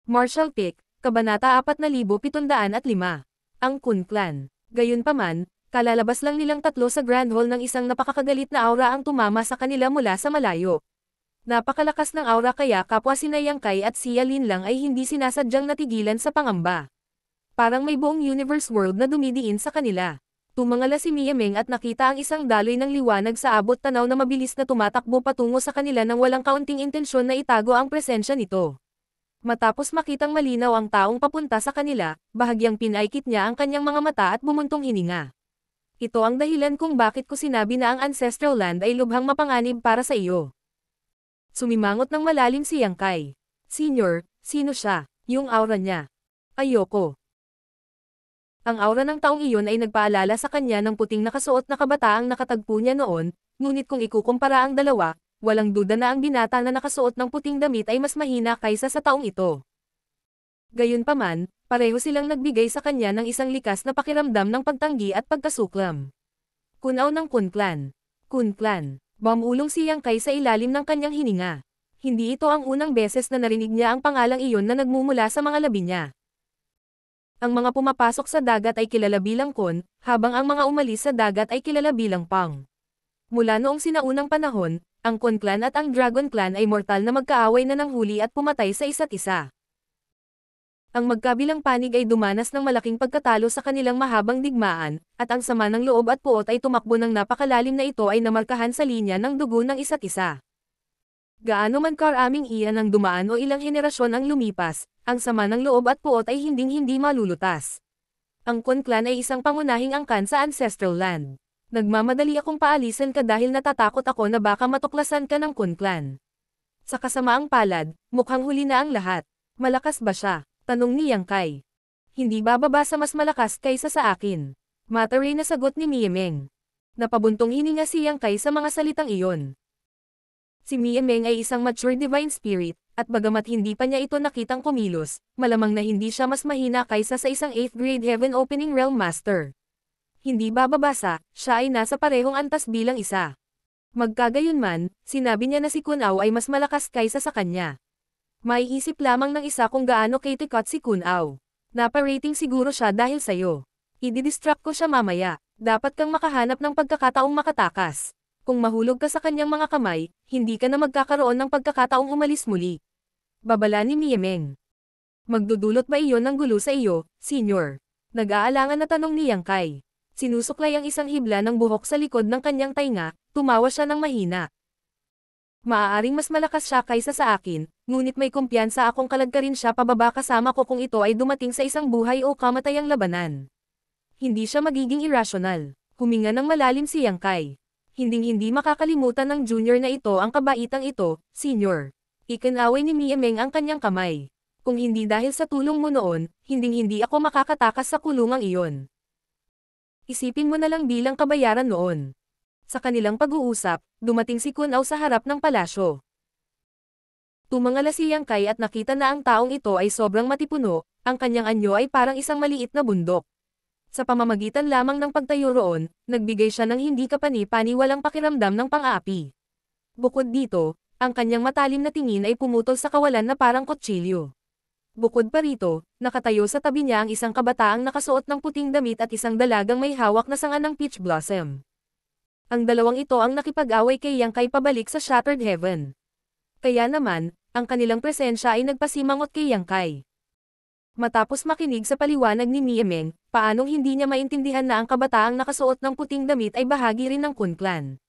Martial Peak, Kabanata 4705. Ang Kun Clan. Gayunpaman, kalalabas lang nilang tatlo sa Grand Hall ng isang napakakagalit na aura ang tumama sa kanila mula sa malayo. Napakalakas ng aura kaya kapwa sina Yang Kai at Xia Lin lang ay hindi sinasadyang natigilan sa pangamba. Parang may buong universe world na dumidiin sa kanila. Tumangala si Mia Meng at nakita ang isang daloy ng liwanag sa abot tanaw na mabilis na tumatakbo patungo sa kanila nang walang kaunting intensyon na itago ang presensya nito. Matapos makitang malinaw ang taong papunta sa kanila, bahagyang pinaikit niya ang kanyang mga mata at bumuntong hininga. Ito ang dahilan kung bakit ko sinabi na ang Ancestral Land ay lubhang mapanganib para sa iyo. Sumimangot ng malalim si Yang Kai. Senior, sino siya? Yung aura niya. Ayoko. Ang aura ng taong iyon ay nagpaalala sa kanya ng puting nakasuot na kabataang nakatagpo niya noon, ngunit kung ikukumpara ang dalawa, walang duda na ang binata na nakasuot ng puting damit ay mas mahina kaysa sa taong ito. Gayunpaman, pareho silang nagbigay sa kanya ng isang likas na pakiramdam ng pagtanggi at pagkasuklam. Kunaw ng Kun Clan. Kun Clan. Bumulong si Yang Kai sa ilalim ng kanyang hininga. Hindi ito ang unang beses na narinig niya ang pangalang iyon na nagmumula sa mga labi niya. Ang mga pumapasok sa dagat ay kilala bilang Kun, habang ang mga umalis sa dagat ay kilala bilang Pang. Mula noong sinaunang panahon, ang Kun Clan at ang Dragon Clan ay mortal na magkaaway na ng huli at pumatay sa isa't isa. Ang magkabilang panig ay dumanas ng malaking pagkatalo sa kanilang mahabang digmaan, at ang sama ng loob at puot ay tumakbo ng napakalalim na ito ay namarkahan sa linya ng dugo ng isa't isa. Gaano man karaming iyan ang dumaan o ilang henerasyon ang lumipas, ang sama ng loob at puot ay hinding-hindi malulutas. Ang Kun Clan ay isang pangunahing angkan sa Ancestral Land. Nagmamadali akong paalisan ka dahil natatakot ako na baka matuklasan ka ng Kun Clan. Sa kasamaang palad, mukhang huli na ang lahat. Malakas ba siya? Tanong ni Yang Kai. Hindi bababa sa mas malakas kaysa sa akin. Mataray na sagot ni Mia Meng. Napabuntong hininga si Yang Kai sa mga salitang iyon. Si Mia Meng ay isang mature divine spirit, at bagamat hindi pa niya ito nakitang kumilos, malamang na hindi siya mas mahina kaysa sa isang 8th grade Heaven Opening Realm Master. Hindi bababasa, siya ay nasa parehong antas bilang isa. Magkagayunman, sinabi niya na si Kunaw ay mas malakas kaysa sa kanya. Maiisip lamang ng isa kung gaano kitikot si Kunaw. Napa-rating siguro siya dahil sayo. Ididistract ko siya mamaya, dapat kang makahanap ng pagkakataong makatakas. Kung mahulog ka sa kanyang mga kamay, hindi ka na magkakaroon ng pagkakataong umalis muli. Babala ni Mia Meng. Magdudulot ba iyon ng gulo sa iyo, Senior? Nag-aalangan na tanong ni Yang Kai. Sinusuklay ang isang hibla ng buhok sa likod ng kanyang tainga, tumawa siya ng mahina. Maaaring mas malakas siya kaysa sa akin, ngunit may kumpiyansa akong kalagkarin siya pababa kasama ko kung ito ay dumating sa isang buhay o kamatayang labanan. Hindi siya magiging irrational. Huminga ng malalim si Yang Kai. Hinding-hindi makakalimutan ng junior na ito ang kabaitang ito, Senior. Ikinaway ni Mia Meng ang kanyang kamay. Kung hindi dahil sa tulong mo noon, hinding-hindi ako makakatakas sa kulungang iyon. Isipin mo na lang bilang kabayaran noon. Sa kanilang pag-uusap, dumating si Kunaw sa harap ng palasyo. Tumangala si Yang Kai at nakita na ang taong ito ay sobrang matipuno, ang kanyang anyo ay parang isang maliit na bundok. Sa pamamagitan lamang ng pagtayo roon, nagbigay siya ng hindi kapani-paniwalang pakiramdam ng pang-aapi. Bukod dito, ang kanyang matalim na tingin ay pumutol sa kawalan na parang kutsilyo. Bukod pa rito, nakatayo sa tabi niya ang isang kabataang nakasuot ng puting damit at isang dalagang may hawak na sanga ng peach blossom. Ang dalawang ito ang nakipag-away kay Yang Kai pabalik sa Shattered Heaven. Kaya naman, ang kanilang presensya ay nagpasimangot kay Yang Kai. Matapos makinig sa paliwanag ni Mia Meng, paanong hindi niya maintindihan na ang kabataang nakasuot ng puting damit ay bahagi rin ng Kun Clan.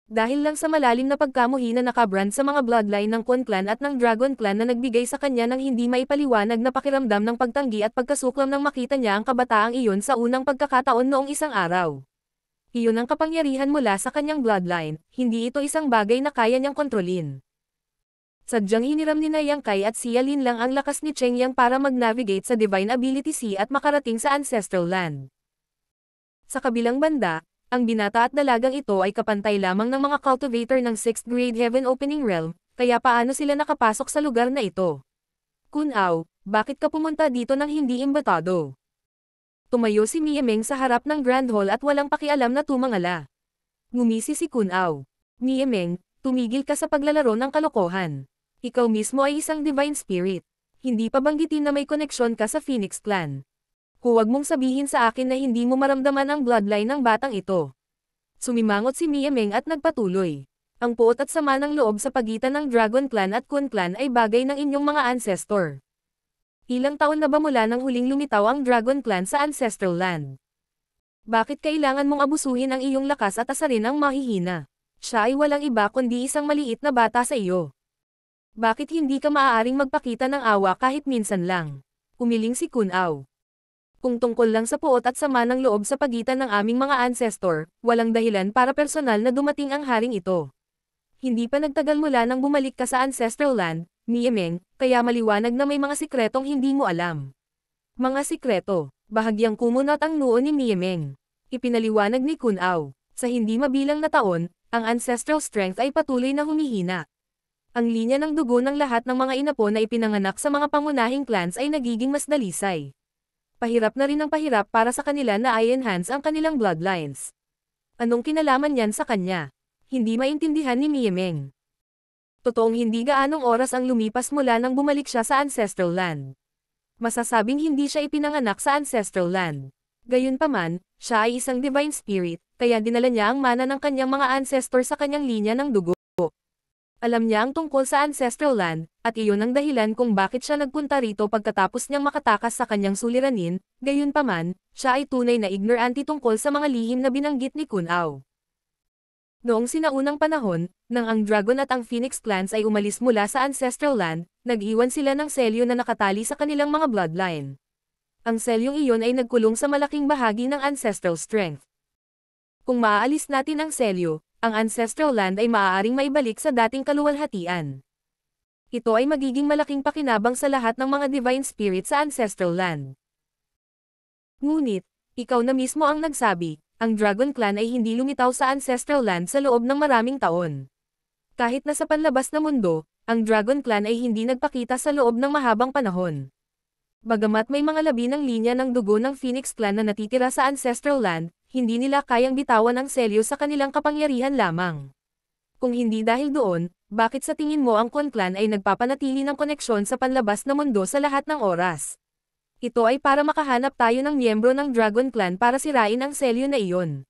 Dahil lang sa malalim na pagkamuhi na nakabrand sa mga bloodline ng Kun Clan at ng Dragon Clan na nagbigay sa kanya ng hindi maipaliwanag na pakiramdam ng pagtanggi at pagkasuklam nang makita niya ang kabataang iyon sa unang pagkakataon noong isang araw. Iyon ang kapangyarihan mula sa kanyang bloodline, hindi ito isang bagay na kaya niyang kontrolin. Sadyang hiniram ni Yang Kai at Xia Lin lang ang lakas ni Cheng Yang para mag-navigate sa Divine Ability Sea at makarating sa Ancestral Land. Sa kabilang banda, ang binata at dalagang ito ay kapantay lamang ng mga cultivator ng 6th grade Heaven Opening Realm, kaya paano sila nakapasok sa lugar na ito? Kunaw, bakit ka pumunta dito nang hindi imbitado? Tumayo si Mia Meng sa harap ng Grand Hall at walang pakialam na tumangala. Ngumisi si Kunaw. Mia Meng, tumigil ka sa paglalaro ng kalokohan. Ikaw mismo ay isang divine spirit. Hindi pa banggitin na may koneksyon ka sa Phoenix Clan. Huwag mong sabihin sa akin na hindi mo maramdaman ang bloodline ng batang ito. Sumimangot si Mia Meng at nagpatuloy. Ang puot at sama ng loob sa pagitan ng Dragon Clan at Kun Clan ay bagay ng inyong mga ancestor. Ilang taon na ba mula nang huling lumitaw ang Dragon Clan sa Ancestral Land? Bakit kailangan mong abusuhin ang iyong lakas at asarin ang mahihina? Siya ay walang iba kundi isang maliit na bata sa iyo. Bakit hindi ka maaaring magpakita ng awa kahit minsan lang? Umiling si Kun Ao. Kung tungkol lang sa puot at sama ng loob sa pagitan ng aming mga ancestor, walang dahilan para personal na dumating ang haring ito. Hindi pa nagtagal mula nang bumalik ka sa Ancestral Land, Mia Meng, kaya maliwanag na may mga sikretong hindi mo alam. Mga sikreto, bahagyang kumunot ang noo ni Mia Meng. Ipinaliwanag ni Kun Ao, sa hindi mabilang na taon, ang ancestral strength ay patuloy na humihina. Ang linya ng dugo ng lahat ng mga inapo na ipinanganak sa mga pangunahing clans ay nagiging mas dalisay. Pahirap na rin ang pahirap para sa kanila na i-enhance ang kanilang bloodlines. Anong kinalaman niyan sa kanya? Hindi maintindihan ni Mia Meng. Totoong hindi gaanong oras ang lumipas mula nang bumalik siya sa Ancestral Land. Masasabing hindi siya ipinanganak sa Ancestral Land. Gayunpaman, siya ay isang divine spirit, kaya dinala niya ang mana ng kanyang mga ancestor sa kanyang linya ng dugo. Alam niya ang tungkol sa Ancestral Land, at iyon ang dahilan kung bakit siya nagpunta rito pagkatapos niyang makatakas sa kanyang suliranin, gayunpaman, siya ay tunay na ignorante tungkol sa mga lihim na binanggit ni Kun Ao. Noong sinaunang panahon, nang ang Dragon at ang Phoenix Clans ay umalis mula sa Ancestral Land, nag-iwan sila ng selyo na nakatali sa kanilang mga bloodline. Ang selyong iyon ay nagkulong sa malaking bahagi ng ancestral strength. Kung maaalis natin ang selyo, ang Ancestral Land ay maaaring maibalik sa dating kaluwalhatian. Ito ay magiging malaking pakinabang sa lahat ng mga divine spirit sa Ancestral Land. Ngunit, ikaw na mismo ang nagsabi, ang Dragon Clan ay hindi lumitaw sa Ancestral Land sa loob ng maraming taon. Kahit na sa panlabas na mundo, ang Dragon Clan ay hindi nagpakita sa loob ng mahabang panahon. Bagamat may mga labi ng linya ng dugo ng Phoenix Clan na natitira sa Ancestral Land, hindi nila kayang bitawan ang selyo sa kanilang kapangyarihan lamang. Kung hindi dahil doon, bakit sa tingin mo ang Kun Clan ay nagpapanatili ng koneksyon sa panlabas na mundo sa lahat ng oras? Ito ay para makahanap tayo ng miyembro ng Dragon Clan para sirain ang selyo na iyon.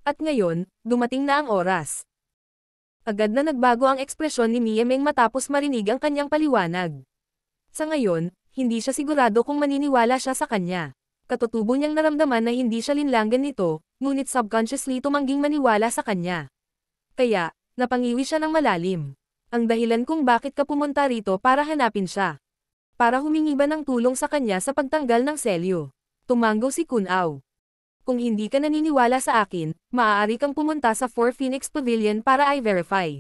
At ngayon, dumating na ang oras. Agad na nagbago ang ekspresyon ni Mia Meng matapos marinig ang kanyang paliwanag. Sa ngayon, hindi siya sigurado kung maniniwala siya sa kanya. Katutubo niyang naramdaman na hindi siya linlanggan nito, ngunit subconsciously tumangging maniwala sa kanya. Kaya, napangiwi siya ng malalim. Ang dahilan kung bakit ka pumunta rito para hanapin siya. Para humingi ba ng tulong sa kanya sa pagtanggal ng selyo. Tumanggo si Kun Ao. Kung hindi ka naniniwala sa akin, maaari kang pumunta sa Four Phoenix Pavilion para i-verify.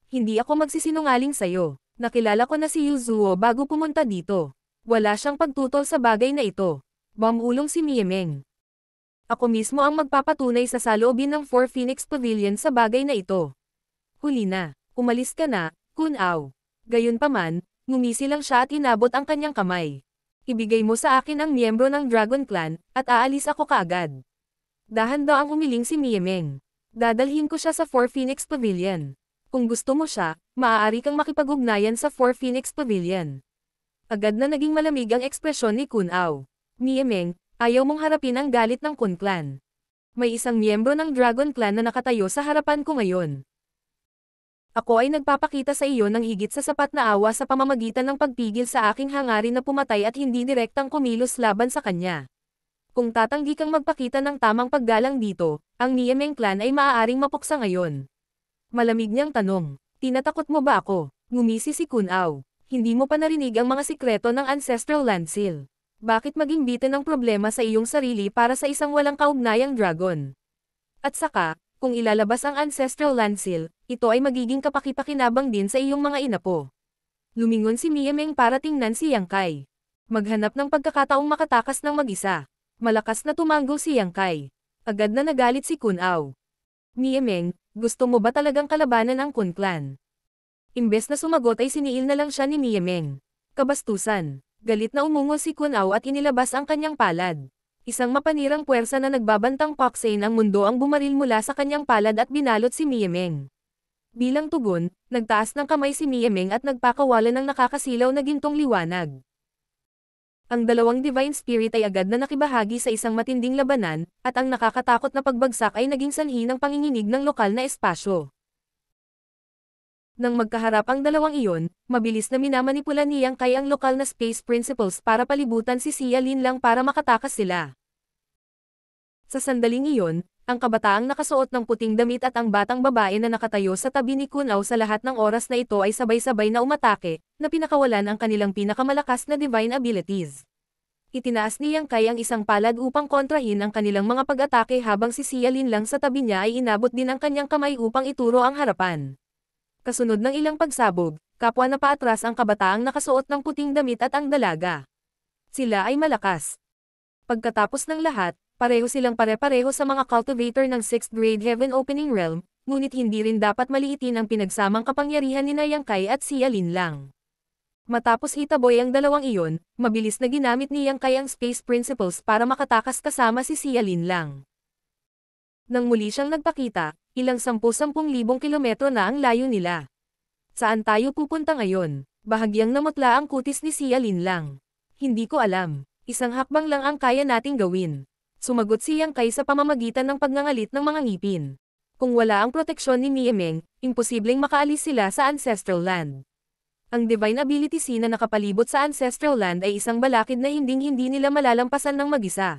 Hindi ako magsisinungaling sa'yo. Nakilala ko na si Yuzuo bago pumunta dito. Wala siyang pagtutol sa bagay na ito. Bumulong si Mia Meng. Ako mismo ang magpapatunay sa saloobin ng Four Phoenix Pavilion sa bagay na ito. Huli na, umalis ka na, Kun Ao. Gayunpaman, ngumisi lang siya at inabot ang kanyang kamay. Ibigay mo sa akin ang miyembro ng Dragon Clan, at aalis ako kaagad. Dahan-dahan ang umiling si Mia Meng. Dadalhin ko siya sa Four Phoenix Pavilion. Kung gusto mo siya, maaari kang makipag-ugnayan sa Four Phoenix Pavilion. Agad na naging malamig ang ekspresyon ni Kun Ao. Mia Meng, ayaw mong harapin ang galit ng Kun Clan. May isang miyembro ng Dragon Clan na nakatayo sa harapan ko ngayon. Ako ay nagpapakita sa iyo ng higit sa sapat na awa sa pamamagitan ng pagpigil sa aking hangarin na pumatay at hindi direktang kumilos laban sa kanya. Kung tatanggi kang magpakita ng tamang paggalang dito, ang Mia Meng Clan ay maaaring mapuksa ngayon. Malamig niyang tanong, tinatakot mo ba ako? Ngumisi si Kun Ao. Hindi mo pa narinig ang mga sikreto ng Ancestral Land Seal. Bakit maging bitin ng problema sa iyong sarili para sa isang walang kaugnayang dragon? At saka, kung ilalabas ang Ancestral Land Seal, ito ay magiging kapakipakinabang din sa iyong mga inapo. Lumingon si Mia Meng para tingnan si Yang Kai. Maghanap ng pagkakataong makatakas ng mag-isa. Malakas na tumango si Yang Kai. Agad na nagalit si Kun Ao. Mia Meng, gusto mo ba talagang kalabanan ang Kun Clan? Imbes na sumagot ay siniil na lang siya ni Mia Meng. Kabastusan. Galit na umungo si Kun Ao at inilabas ang kanyang palad. Isang mapanirang puwersa na nagbabantang paksain ang mundo ang bumaril mula sa kanyang palad at binalot si Mia Meng. Bilang tugon, nagtaas ng kamay si Mia Meng at nagpakawalan ng nakakasilaw na gintong liwanag. Ang dalawang Divine Spirit ay agad na nakibahagi sa isang matinding labanan, at ang nakakatakot na pagbagsak ay naging sanhi ng panginginig ng lokal na espasyo. Nang magkaharap ang dalawang iyon, mabilis na minamanipula ni Yang Kai ang lokal na space principles para palibutan si Xia Lin lang para makatakas sila. Sa sandaling iyon, ang kabataang nakasuot ng puting damit at ang batang babae na nakatayo sa tabi ni Kun Ao sa lahat ng oras na ito ay sabay-sabay na umatake, na pinakawalan ang kanilang pinakamalakas na divine abilities. Itinaas ni Yang Kai ang isang palad upang kontrahin ang kanilang mga pag-atake habang si Xia Lin lang sa tabi niya ay inabot din ang kanyang kamay upang ituro ang harapan. Kasunod ng ilang pagsabog, kapwa na paatras ang kabataang nakasuot ng puting damit at ang dalaga. Sila ay malakas. Pagkatapos ng lahat, pareho silang pare-pareho sa mga cultivator ng 6th grade Heaven Opening Realm, ngunit hindi rin dapat maliitin ang pinagsamang kapangyarihan ni Yang Kai at Xia Lin lang. Matapos itaboy ang dalawang iyon, mabilis na ginamit ni Yang Kai ang Space Principles para makatakas kasama si Xia Lin lang. Nang muli siyang nagpakita, ilang 10,000 kilometro na ang layo nila. Saan tayo pupunta ngayon? Bahagyang namutla ang kutis ni Xia Lin lang. Hindi ko alam. Isang hakbang lang ang kaya nating gawin. Sumagot si Yang Kai sa pamamagitan ng pagngangalit ng mga ngipin. Kung wala ang proteksyon ni Niemeng, imposibleng makaalis sila sa Ancestral Land. Ang Divine Ability C na nakapalibot sa Ancestral Land ay isang balakid na hinding-hindi nila malalampasan ng mag-isa.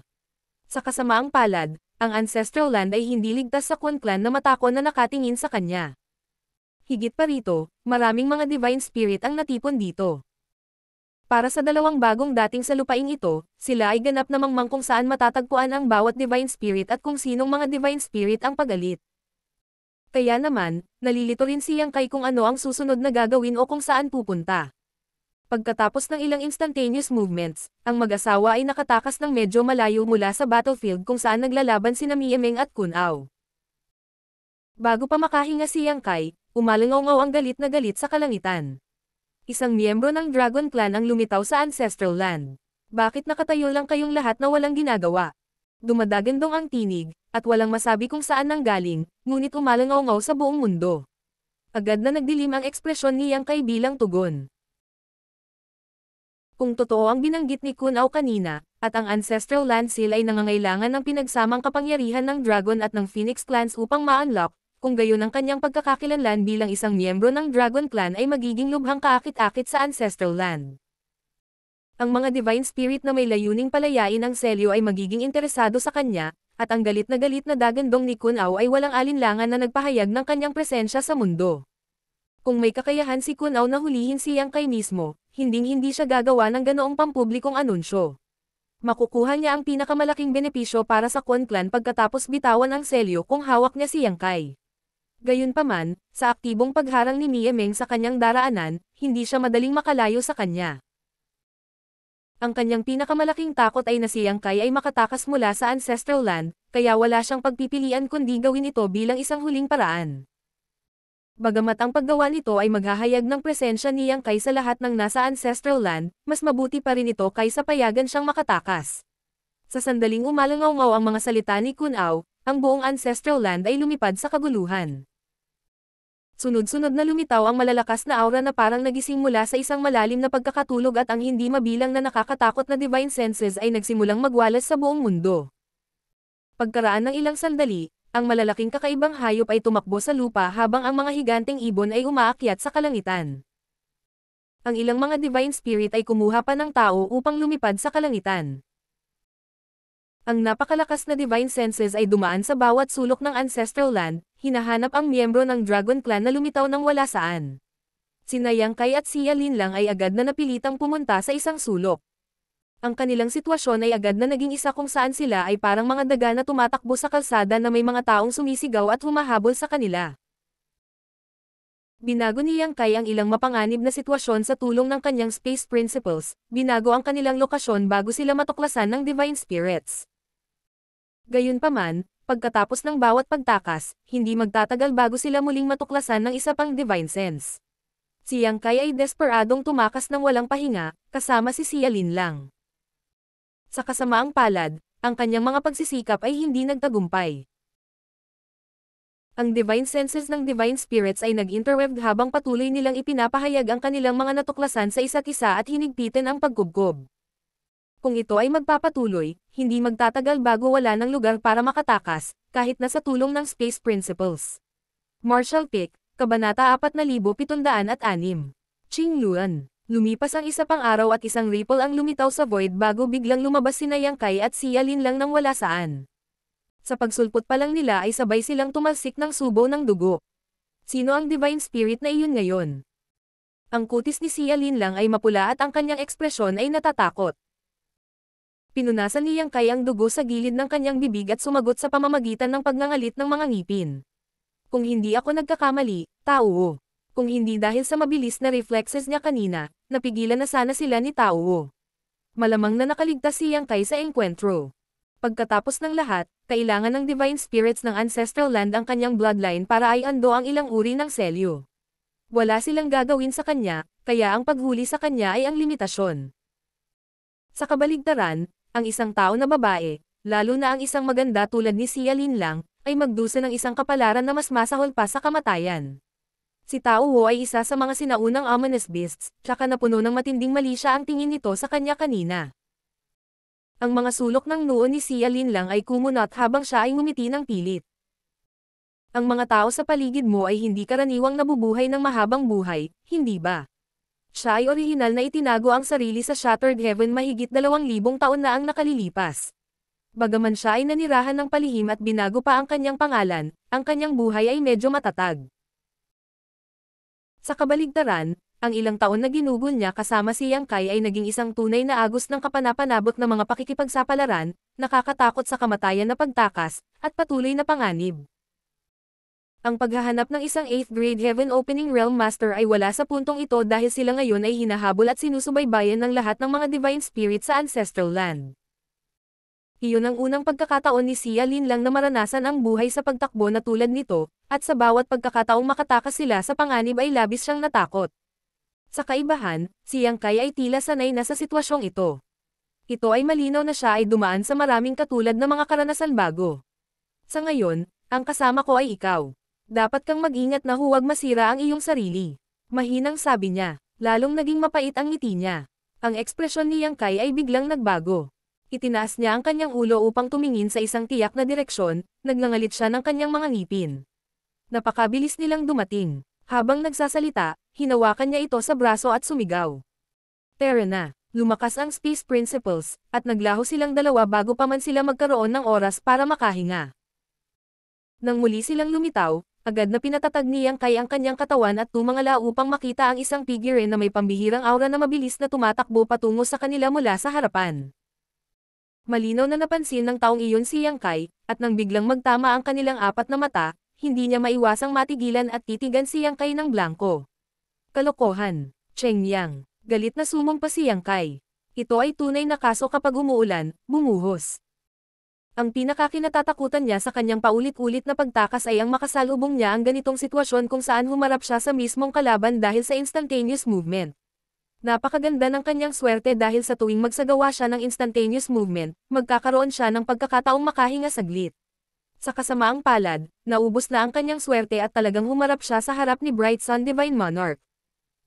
Sa kasamaang palad, ang Ancestral Land ay hindi ligtas sa Kun Clan na matakon na nakatingin sa kanya. Higit pa rito, maraming mga Divine Spirit ang natipon dito. Para sa dalawang bagong dating sa lupaing ito, sila ay ganap na mangmang kung saan matatagpuan ang bawat Divine Spirit at kung sinong mga Divine Spirit ang pagalit. Kaya naman, nalilito rin si Yang Kai kung ano ang susunod na gagawin o kung saan pupunta. Pagkatapos ng ilang instantaneous movements, ang mag-asawa ay nakatakas ng medyo malayo mula sa battlefield kung saan naglalaban sina Niemeng at Kun Ao. Bago pa makahinga si Yang Kai, umalangaw ang galit na galit sa kalangitan. Isang miyembro ng Dragon Clan ang lumitaw sa Ancestral Land. Bakit nakatayo lang kayong lahat na walang ginagawa? Dumadagandong ang tinig, at walang masabi kung saan nanggaling, ngunit umalangaw sa buong mundo. Agad na nagdilim ang ekspresyon ni Yang Kai bilang tugon. Kung totoo ang binanggit ni Kun Ao kanina, at ang Ancestral Land Seal ay nangangailangan ng pinagsamang kapangyarihan ng Dragon at ng Phoenix Clans upang ma-unlock, kung gayon ang kanyang pagkakakilanlan bilang isang miyembro ng Dragon Clan ay magiging lubhang kaakit-akit sa Ancestral Land. Ang mga Divine Spirit na may layuning palayain ang Selyo ay magiging interesado sa kanya, at ang galit na dagandong ni Kun Ao ay walang alinlangan na nagpahayag ng kanyang presensya sa mundo. Kung may kakayahan si Kun Ao na hulihin si Yang Kai mismo, hinding-hindi siya gagawa ng ganoong pampublikong anunsyo. Makukuha niya ang pinakamalaking benepisyo para sa Kun Clan pagkatapos bitawan ang Selyo kung hawak niya si Yang Kai. Gayunpaman, sa aktibong pagharang ni Niemeng sa kanyang daraanan, hindi siya madaling makalayo sa kanya. Ang kanyang pinakamalaking takot ay na si Yang Kai ay makatakas mula sa Ancestral Land, kaya wala siyang pagpipilian kundi gawin ito bilang isang huling paraan. Bagamat ang paggawa nito ay maghahayag ng presensya ni Yang Kai sa lahat ng nasa Ancestral Land, mas mabuti pa rin ito kaysa payagan siyang makatakas. Sa sandaling umalangaw ang mga salita ni Kun Ao, ang buong Ancestral Land ay lumipad sa kaguluhan. Sunod-sunod na lumitaw ang malalakas na aura na parang nagising mula sa isang malalim na pagkakatulog at ang hindi mabilang na nakakatakot na divine senses ay nagsimulang magwalas sa buong mundo. Pagkaraan ng ilang sandali, ang malalaking kakaibang hayop ay tumakbo sa lupa habang ang mga higanteng ibon ay umaakyat sa kalangitan. Ang ilang mga divine spirit ay kumuha pa ng tao upang lumipad sa kalangitan. Ang napakalakas na divine senses ay dumaan sa bawat sulok ng Ancestral Land, hinahanap ang miyembro ng Dragon Clan na lumitaw ng wala saan. Sina Yang Kai at Xia Lin lang ay agad na napilitang pumunta sa isang sulok. Ang kanilang sitwasyon ay agad na naging isa kung saan sila ay parang mga daga na tumatakbo sa kalsada na may mga taong sumisigaw at humahabol sa kanila. Binago ni Yang Kai ang ilang mapanganib na sitwasyon sa tulong ng kanyang Space Principles, binago ang kanilang lokasyon bago sila matuklasan ng Divine Spirits. Gayunpaman, pagkatapos ng bawat pagtakas, hindi magtatagal bago sila muling matuklasan ng isa pang Divine Sense. Si Yang Kai ay desperadong tumakas ng walang pahinga, kasama si Xia Lin lang. Sa kasamaang palad, ang kanyang mga pagsisikap ay hindi nagtagumpay. Ang Divine Senses ng Divine Spirits ay nag-interweave habang patuloy nilang ipinapahayag ang kanilang mga natuklasan sa isa't isa at hinigpitin ang pagkubkob. Kung ito ay magpapatuloy, hindi magtatagal bago wala ng lugar para makatakas, kahit na sa tulong ng Space Principles. Marshall Pick, Kabanata 4706. Qing Luan. Lumipas ang isa pang araw at isang ripple ang lumitaw sa void bago biglang lumabas sina Yang Kai at si Alin lang nang wala saan. Sa pagsulpot pa lang nila ay sabay silang tumalsik ng subo ng dugo. Sino ang Divine Spirit na iyon ngayon? Ang kutis ni si Alin lang ay mapula at ang kanyang ekspresyon ay natatakot. Pinunasan ni Yang Kai ang dugo sa gilid ng kanyang bibig at sumagot sa pamamagitan ng pagngangalit ng mga ngipin. Kung hindi ako nagkakamali, Tao. Kung hindi dahil sa mabilis na reflexes niya kanina, napigilan na sana sila ni Tao. Malamang na nakaligtas si Yang Kai sa engkwentro. Pagkatapos ng lahat, kailangan ng Divine Spirits ng Ancestral Land ang kanyang bloodline para ay ando ang ilang uri ng selyo. Wala silang gagawin sa kanya, kaya ang paghuli sa kanya ay ang limitasyon. Sa kabaligtaran, ang isang tao na babae, lalo na ang isang maganda tulad ni Xia Lin lang, ay magdusa ng isang kapalaran na mas masahol pa sa kamatayan. Si Tao Wu ay isa sa mga sinaunang ominous beasts, tsaka napuno ng matinding mali siya ang tingin nito sa kanya kanina. Ang mga sulok ng noo ni Xia Lin lang ay kumunot habang siya ay ngumiti ng pilit. Ang mga tao sa paligid mo ay hindi karaniwang nabubuhay ng mahabang buhay, hindi ba? Siya ay orihinal na itinago ang sarili sa Shattered Heaven mahigit 2,000 taon na ang nakalilipas. Bagaman siya ay nanirahan ng palihim at binago pa ang kanyang pangalan, ang kanyang buhay ay medyo matatag. Sa kabaligtaran, ang ilang taon na ginugol niya kasama si Yang Kai ay naging isang tunay na agos ng kapanapanabot na mga pakikipagsapalaran, nakakatakot sa kamatayan na pagtakas, at patuloy na panganib. Ang paghahanap ng isang 8th grade Heaven Opening Realm Master ay wala sa puntong ito dahil sila ngayon ay hinahabol at sinusubaybayan ng lahat ng mga Divine Spirit sa Ancestral Land. Iyon ang unang pagkakataon ni Xia Lin lang na maranasan ang buhay sa pagtakbo na tulad nito, at sa bawat pagkakataong makatakas sila sa panganib ay labis siyang natakot. Sa kaibahan, si Yang Kai ay tila sanay na sa sitwasyong ito. Ito ay malinaw na siya ay dumaan sa maraming katulad na mga karanasan bago. Sa ngayon, ang kasama ko ay ikaw. Dapat kang mag-ingat na huwag masira ang iyong sarili. Mahinang sabi niya, lalong naging mapait ang ngiti niya. Ang ekspresyon ni Yang Kai ay biglang nagbago. Itinaas niya ang kanyang ulo upang tumingin sa isang tiyak na direksyon, nagngangalit siya ng kanyang mga ngipin. Napakabilis nilang dumating. Habang nagsasalita, hinawakan niya ito sa braso at sumigaw. Tara na. Lumakas ang Space Principles, at naglaho silang dalawa bago pa man sila magkaroon ng oras para makahinga. Nang muli silang lumitaw, agad na pinatatag ni Yang Kai ang kanyang katawan at tumangala upang makita ang isang figure na may pambihirang aura na mabilis na tumatakbo patungo sa kanila mula sa harapan. Malinaw na napansin ng taong iyon si Yang Kai, at nang biglang magtama ang kanilang apat na mata, hindi niya maiwasang matigilan at titigan si Yang Kai ng blanko. Kalokohan. Cheng Yang. Galit na sumumpa si Yang Kai. Ito ay tunay na kaso kapag umuulan, bumuhos. Ang pinakakinatatakutan niya sa kanyang paulit-ulit na pagtakas ay ang makasalubong niya ang ganitong sitwasyon kung saan humarap siya sa mismong kalaban dahil sa instantaneous movement. Napakaganda ng kanyang swerte dahil sa tuwing magsagawa siya ng instantaneous movement, magkakaroon siya ng pagkakataong makahinga saglit. Sa kasamaang palad, naubos na ang kanyang swerte at talagang humarap siya sa harap ni Bright Sun Divine Monarch.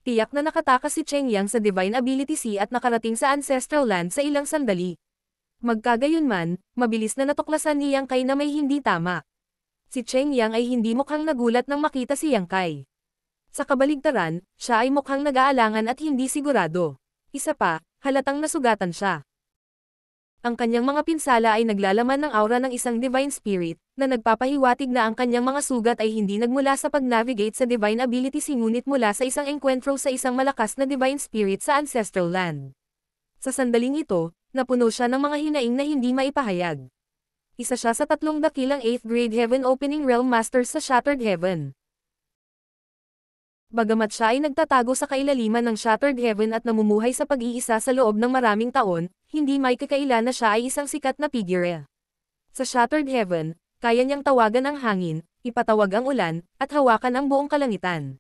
Tiyak na nakatakas si Cheng Yang sa Divine Ability C at nakarating sa Ancestral Land sa ilang sandali. Magkagayunman, mabilis na natuklasan ni Yang Kai na may hindi tama. Si Cheng Yang ay hindi mukhang nagulat nang makita si Yang Kai. Sa kabaligtaran, siya ay mukhang nag-aalangan at hindi sigurado. Isa pa, halatang nasugatan siya. Ang kanyang mga pinsala ay naglalaman ng aura ng isang Divine Spirit, na nagpapahiwatig na ang kanyang mga sugat ay hindi nagmula sa pag-navigate sa Divine Ability ngunit mula sa isang engkwentro sa isang malakas na Divine Spirit sa Ancestral Land. Sa sandaling ito, napuno siya ng mga hinaing na hindi maipahayag. Isa siya sa 3 dakilang 8th grade Heaven Opening Realm Masters sa Shattered Heaven. Bagamat siya ay nagtatago sa kailaliman ng Shattered Heaven at namumuhay sa pag-iisa sa loob ng maraming taon, hindi may kakaila na siya ay isang sikat na figure. Sa Shattered Heaven, kaya niyang tawagan ang hangin, ipatawag ang ulan, at hawakan ang buong kalangitan.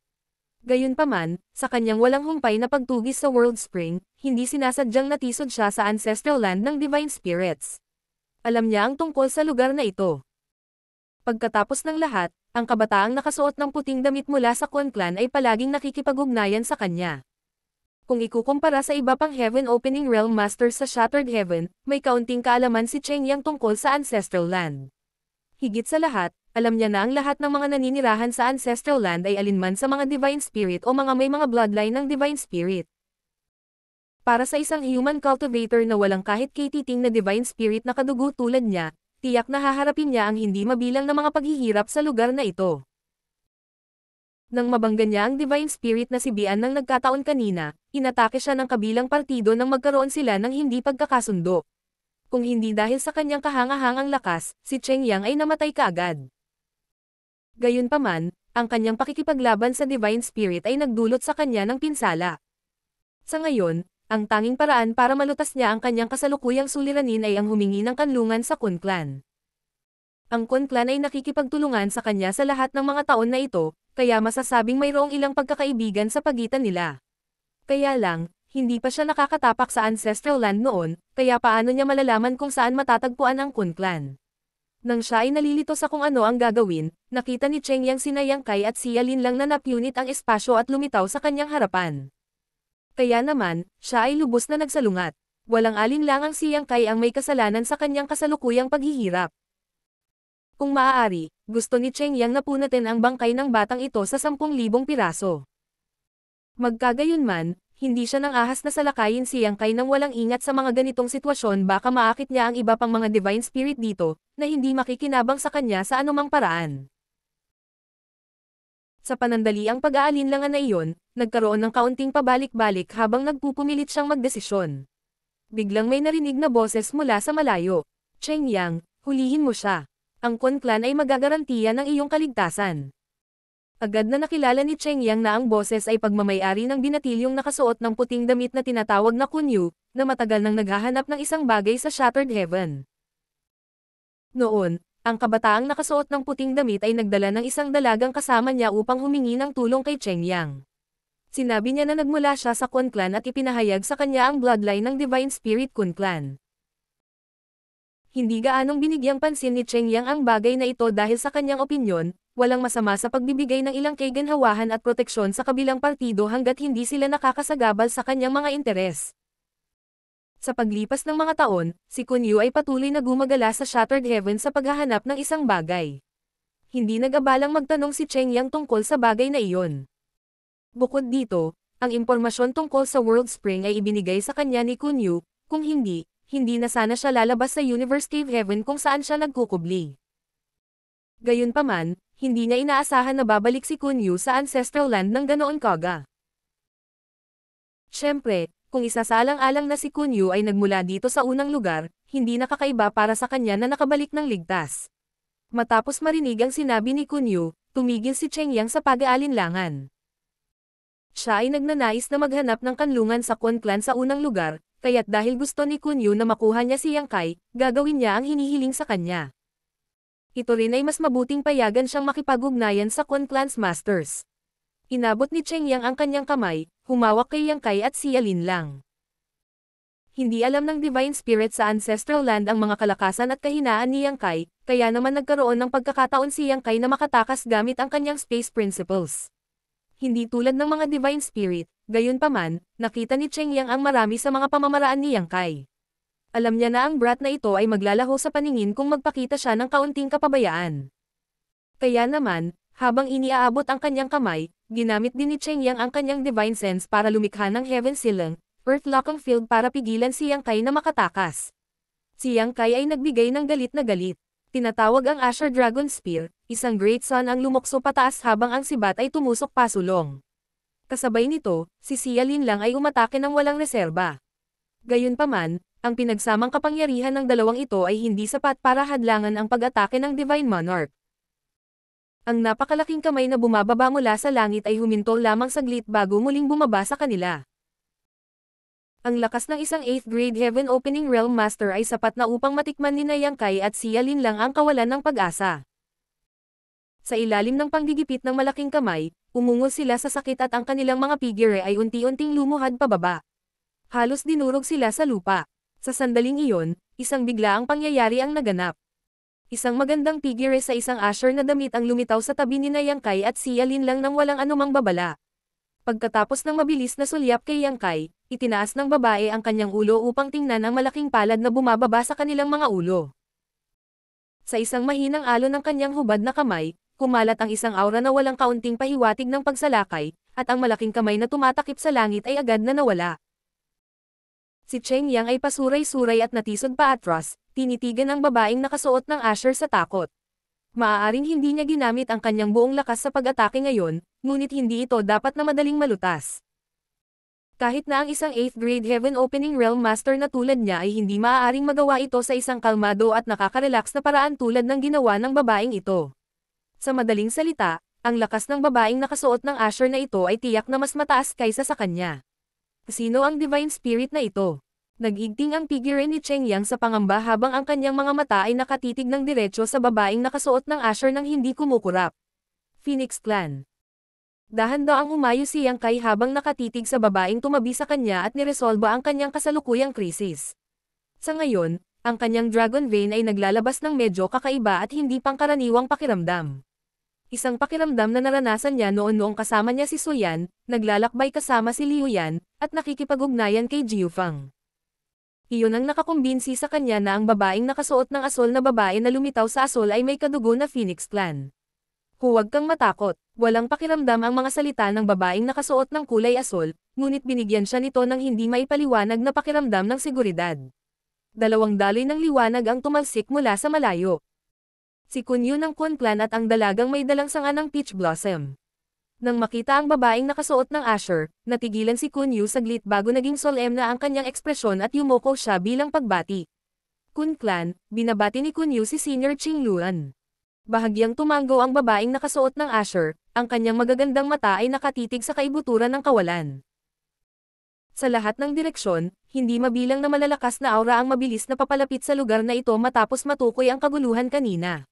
Gayunpaman, sa kanyang walang humpay na pagtugis sa World Spring, hindi sinasadyang natisod siya sa Ancestral Land ng Divine Spirits. Alam niya ang tungkol sa lugar na ito. Pagkatapos ng lahat, ang kabataang nakasuot ng puting damit mula sa Kun Clan ay palaging nakikipag-ugnayan sa kanya. Kung ikukumpara sa iba pang Heaven Opening Realm Masters sa Shattered Heaven, may kaunting kaalaman si Cheng Yang tungkol sa Ancestral Land. Higit sa lahat, alam niya na ang lahat ng mga naninirahan sa Ancestral Land ay alinman sa mga Divine Spirit o mga may mga bloodline ng Divine Spirit. Para sa isang human cultivator na walang kahit katiting na Divine Spirit na kadugo tulad niya, tiyak na haharapin niya ang hindi mabilang na mga paghihirap sa lugar na ito. Nang mabangga niya ang Divine Spirit na si Bian nang nagkataon kanina, inatake siya ng kabilang partido nang magkaroon sila ng hindi pagkakasundo. Kung hindi dahil sa kanyang kahangahangang lakas, si Cheng Yang ay namatay kaagad. Gayunpaman, ang kanyang pakikipaglaban sa Divine Spirit ay nagdulot sa kanya ng pinsala. Sa ngayon, ang tanging paraan para malutas niya ang kanyang kasalukuyang suliranin ay ang humingi ng kanlungan sa Kun Clan. Ang Kun Clan ay nakikipagtulungan sa kanya sa lahat ng mga taon na ito, kaya masasabing mayroong ilang pagkakaibigan sa pagitan nila. Kaya lang, hindi pa siya nakakatapak sa Ancestral Land noon, kaya paano niya malalaman kung saan matatagpuan ang Kun Clan? Nang siya ay nalilito sa kung ano ang gagawin, nakita ni Cheng Yang sina Yang Kai at Xia Lin lang na napunit ang espasyo at lumitaw sa kanyang harapan. Kaya naman, siya ay lubos na nagsalungat. Walang alinlangang si Yang Kai ang may kasalanan sa kanyang kasalukuyang paghihirap. Kung maaari, gusto ni Cheng Yang na punatin ang bangkay ng batang ito sa 10,000 piraso. Magkagayunman, hindi siya nang ahas na salakayin si Yang Kai nang walang ingat sa mga ganitong sitwasyon, baka maakit niya ang iba pang mga Divine Spirit dito, na hindi makikinabang sa kanya sa anumang paraan. Sa panandaliang pag-aalinlangan na iyon, nagkaroon ng kaunting pabalik-balik habang nagpupumilit siyang magdesisyon. Biglang may narinig na boses mula sa malayo. Cheng Yang, hulihin mo siya. Ang Kun Clan ay magagarantiya ng iyong kaligtasan. Agad na nakilala ni Cheng Yang na ang boses ay pagmamayari ng binatilyong nakasuot ng puting damit na tinatawag na Kunyu, na matagal nang naghahanap ng isang bagay sa Shattered Heaven. Noon, ang kabataang nakasuot ng puting damit ay nagdala ng isang dalagang kasama niya upang humingi ng tulong kay Cheng Yang. Sinabi niya na nagmula siya sa Kun Clan at ipinahayag sa kanya ang bloodline ng Divine Spirit Kun Clan. Hindi gaanong binigyang pansin ni Cheng Yang ang bagay na ito dahil sa kanyang opinyon, walang masama sa pagbibigay ng ilang kaganhawahan at proteksyon sa kabilang partido hanggat hindi sila nakakasagabal sa kanyang mga interes. Sa paglipas ng mga taon, si Kun Yu ay patuloy na gumagala sa Shattered Heaven sa paghahanap ng isang bagay. Hindi nag-abalang magtanong si Cheng Yang tungkol sa bagay na iyon. Bukod dito, ang impormasyon tungkol sa World Spring ay ibinigay sa kanya ni Kun Yu, kung hindi na sana siya lalabas sa Universe Cave Heaven kung saan siya nagkukubli. Gayunpaman, hindi niya inaasahan na babalik si Kun Yu sa Ancestral Land ng ganoon kaga. Siyempre, kung isasalang-alang na si Kun Yu ay nagmula dito sa unang lugar, hindi nakakaiba para sa kanya na nakabalik ng ligtas. Matapos marinig ang sinabi ni Kun Yu, tumigil si Cheng Yang sa pag-aalinlangan. Siya ay nagnanais na maghanap ng kanlungan sa Kun Clan sa unang lugar, kaya't dahil gusto ni Kun Yu na makuha niya si Yang Kai, gagawin niya ang hinihiling sa kanya. Ito rin ay mas mabuting payagan siyang makipag-ugnayan sa Kun Clan's Masters. Inabot ni Cheng Yang ang kanyang kamay, humawak kay Yang Kai at Xia Lin lang. Hindi alam ng Divine Spirit sa Ancestral Land ang mga kalakasan at kahinaan ni Yang Kai, kaya naman nagkaroon ng pagkakataon si Yang Kai na makatakas gamit ang kanyang Space Principles. Hindi tulad ng mga Divine Spirit, gayunpaman, nakita ni Cheng Yang ang marami sa mga pamamaraan ni Yang Kai. Alam niya na ang brat na ito ay maglalaho sa paningin kung magpakita siya ng kaunting kapabayaan. Kaya naman, habang iniaabot ang kanyang kamay, ginamit din ni Cheng Yang ang kanyang Divine Sense para lumikha ng Heaven Silang, Earth-locking field para pigilan si Yang Kai na makatakas. Si Yang Kai ay nagbigay ng galit na galit. Tinatawag ang Asher Dragon Spear, isang Great Sun ang lumokso pataas habang ang sibat ay tumusok pasulong. Kasabay nito, si Xia Lin lang ay umatake ng walang reserba. Gayunpaman, ang pinagsamang kapangyarihan ng dalawang ito ay hindi sapat para hadlangan ang pag-atake ng Divine Monarch. Ang napakalaking kamay na bumababa mula sa langit ay humintol lamang saglit bago muling bumaba sa kanila. Ang lakas ng isang 8th grade Heaven Opening Realm Master ay sapat na upang matikman ni Yang Kai at Xia Lin lang ang kawalan ng pag-asa. Sa ilalim ng panggigipit ng malaking kamay, umungol sila sa sakit at ang kanilang mga figure ay unti-unting lumuhad pababa. Halos dinurog sila sa lupa. Sa sandaling iyon, isang biglaang pangyayari ang naganap. Isang magandang figure sa isang Asher na damit ang lumitaw sa tabi ni Yang Kai at Xia Lin lang nang walang anumang babala. Pagkatapos ng mabilis na sulyap kay Yang Kai, itinaas ng babae ang kanyang ulo upang tingnan ang malaking palad na bumababa sa kanilang mga ulo. Sa isang mahinang alon ng kanyang hubad na kamay, kumalat ang isang aura na walang kaunting pahiwatig ng pagsalakay, at ang malaking kamay na tumatakip sa langit ay agad na nawala. Si Cheng Yang ay pasuray-suray at natisod pa atras, tinitigan ang babaeng nakasuot ng asher sa takot. Maaaring hindi niya ginamit ang kanyang buong lakas sa pag-atake ngayon, ngunit hindi ito dapat na madaling malutas. Kahit na ang isang 8th grade Heaven Opening Realm Master na tulad niya ay hindi maaaring magawa ito sa isang kalmado at nakaka-relax na paraan tulad ng ginawa ng babaeng ito. Sa madaling salita, ang lakas ng babaeng nakasuot ng asher na ito ay tiyak na mas mataas kaysa sa kanya. Sino ang Divine Spirit na ito? Nag-igting ang figure ni Cheng Yang sa pangamba habang ang kanyang mga mata ay nakatitig ng diretsyo sa babaeng nakasuot ng asher nang hindi kumukurap. Phoenix Clan. Dahan-daang umayo si Yang Kai habang nakatitig sa babaeng tumabi sa kanya at niresolba ang kanyang kasalukuyang krisis. Sa ngayon, ang kanyang Dragon Vein ay naglalabas ng medyo kakaiba at hindi pangkaraniwang pakiramdam. Isang pakiramdam na naranasan niya noong kasama niya si Su Yan, naglalakbay kasama si Liu Yan, at nakikipag-ugnayan kay Jiu Fang. Iyon ang nakakumbinsi sa kanya na ang babaeng nakasuot ng asol na babae na lumitaw sa asol ay may kadugo na Phoenix Clan. Huwag kang matakot, walang pakiramdam ang mga salita ng babaeng nakasuot ng kulay asol, ngunit binigyan siya nito ng hindi maipaliwanag na pakiramdam ng seguridad. Dalawang daloy ng liwanag ang tumalsik mula sa malayo. Si Kun Yu ng Kun Clan at ang dalagang may dalang sanga ng Peach Blossom. Nang makita ang babaeng nakasuot ng asher, natigilan si Kun Yu saglit bago naging solemn na ang kanyang ekspresyon at yumoko siya bilang pagbati. Kun Clan, binabati ni Kun Yu si Senior Qing Luan. Bahagyang tumango ang babaeng nakasuot ng asher, ang kanyang magagandang mata ay nakatitig sa kaibuturan ng kawalan. Sa lahat ng direksyon, hindi mabilang na malalakas na aura ang mabilis na papalapit sa lugar na ito matapos matukoy ang kaguluhan kanina.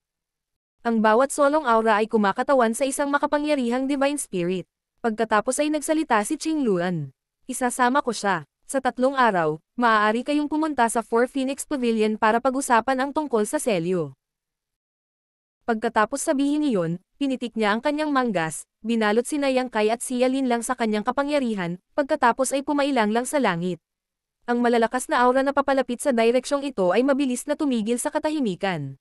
Ang bawat solong aura ay kumakatawan sa isang makapangyarihang Divine Spirit. Pagkatapos ay nagsalita si Qing Luan. Isasama ko siya. Sa 3 araw, maaari kayong pumunta sa Four Phoenix Pavilion para pag-usapan ang tungkol sa selyo. Pagkatapos sabihin iyon, pinitik niya ang kanyang manggas, binalot si Yang Kai at si Yalin lang sa kanyang kapangyarihan, pagkatapos ay pumailang lang sa langit. Ang malalakas na aura na papalapit sa direksyong ito ay mabilis na tumigil sa katahimikan.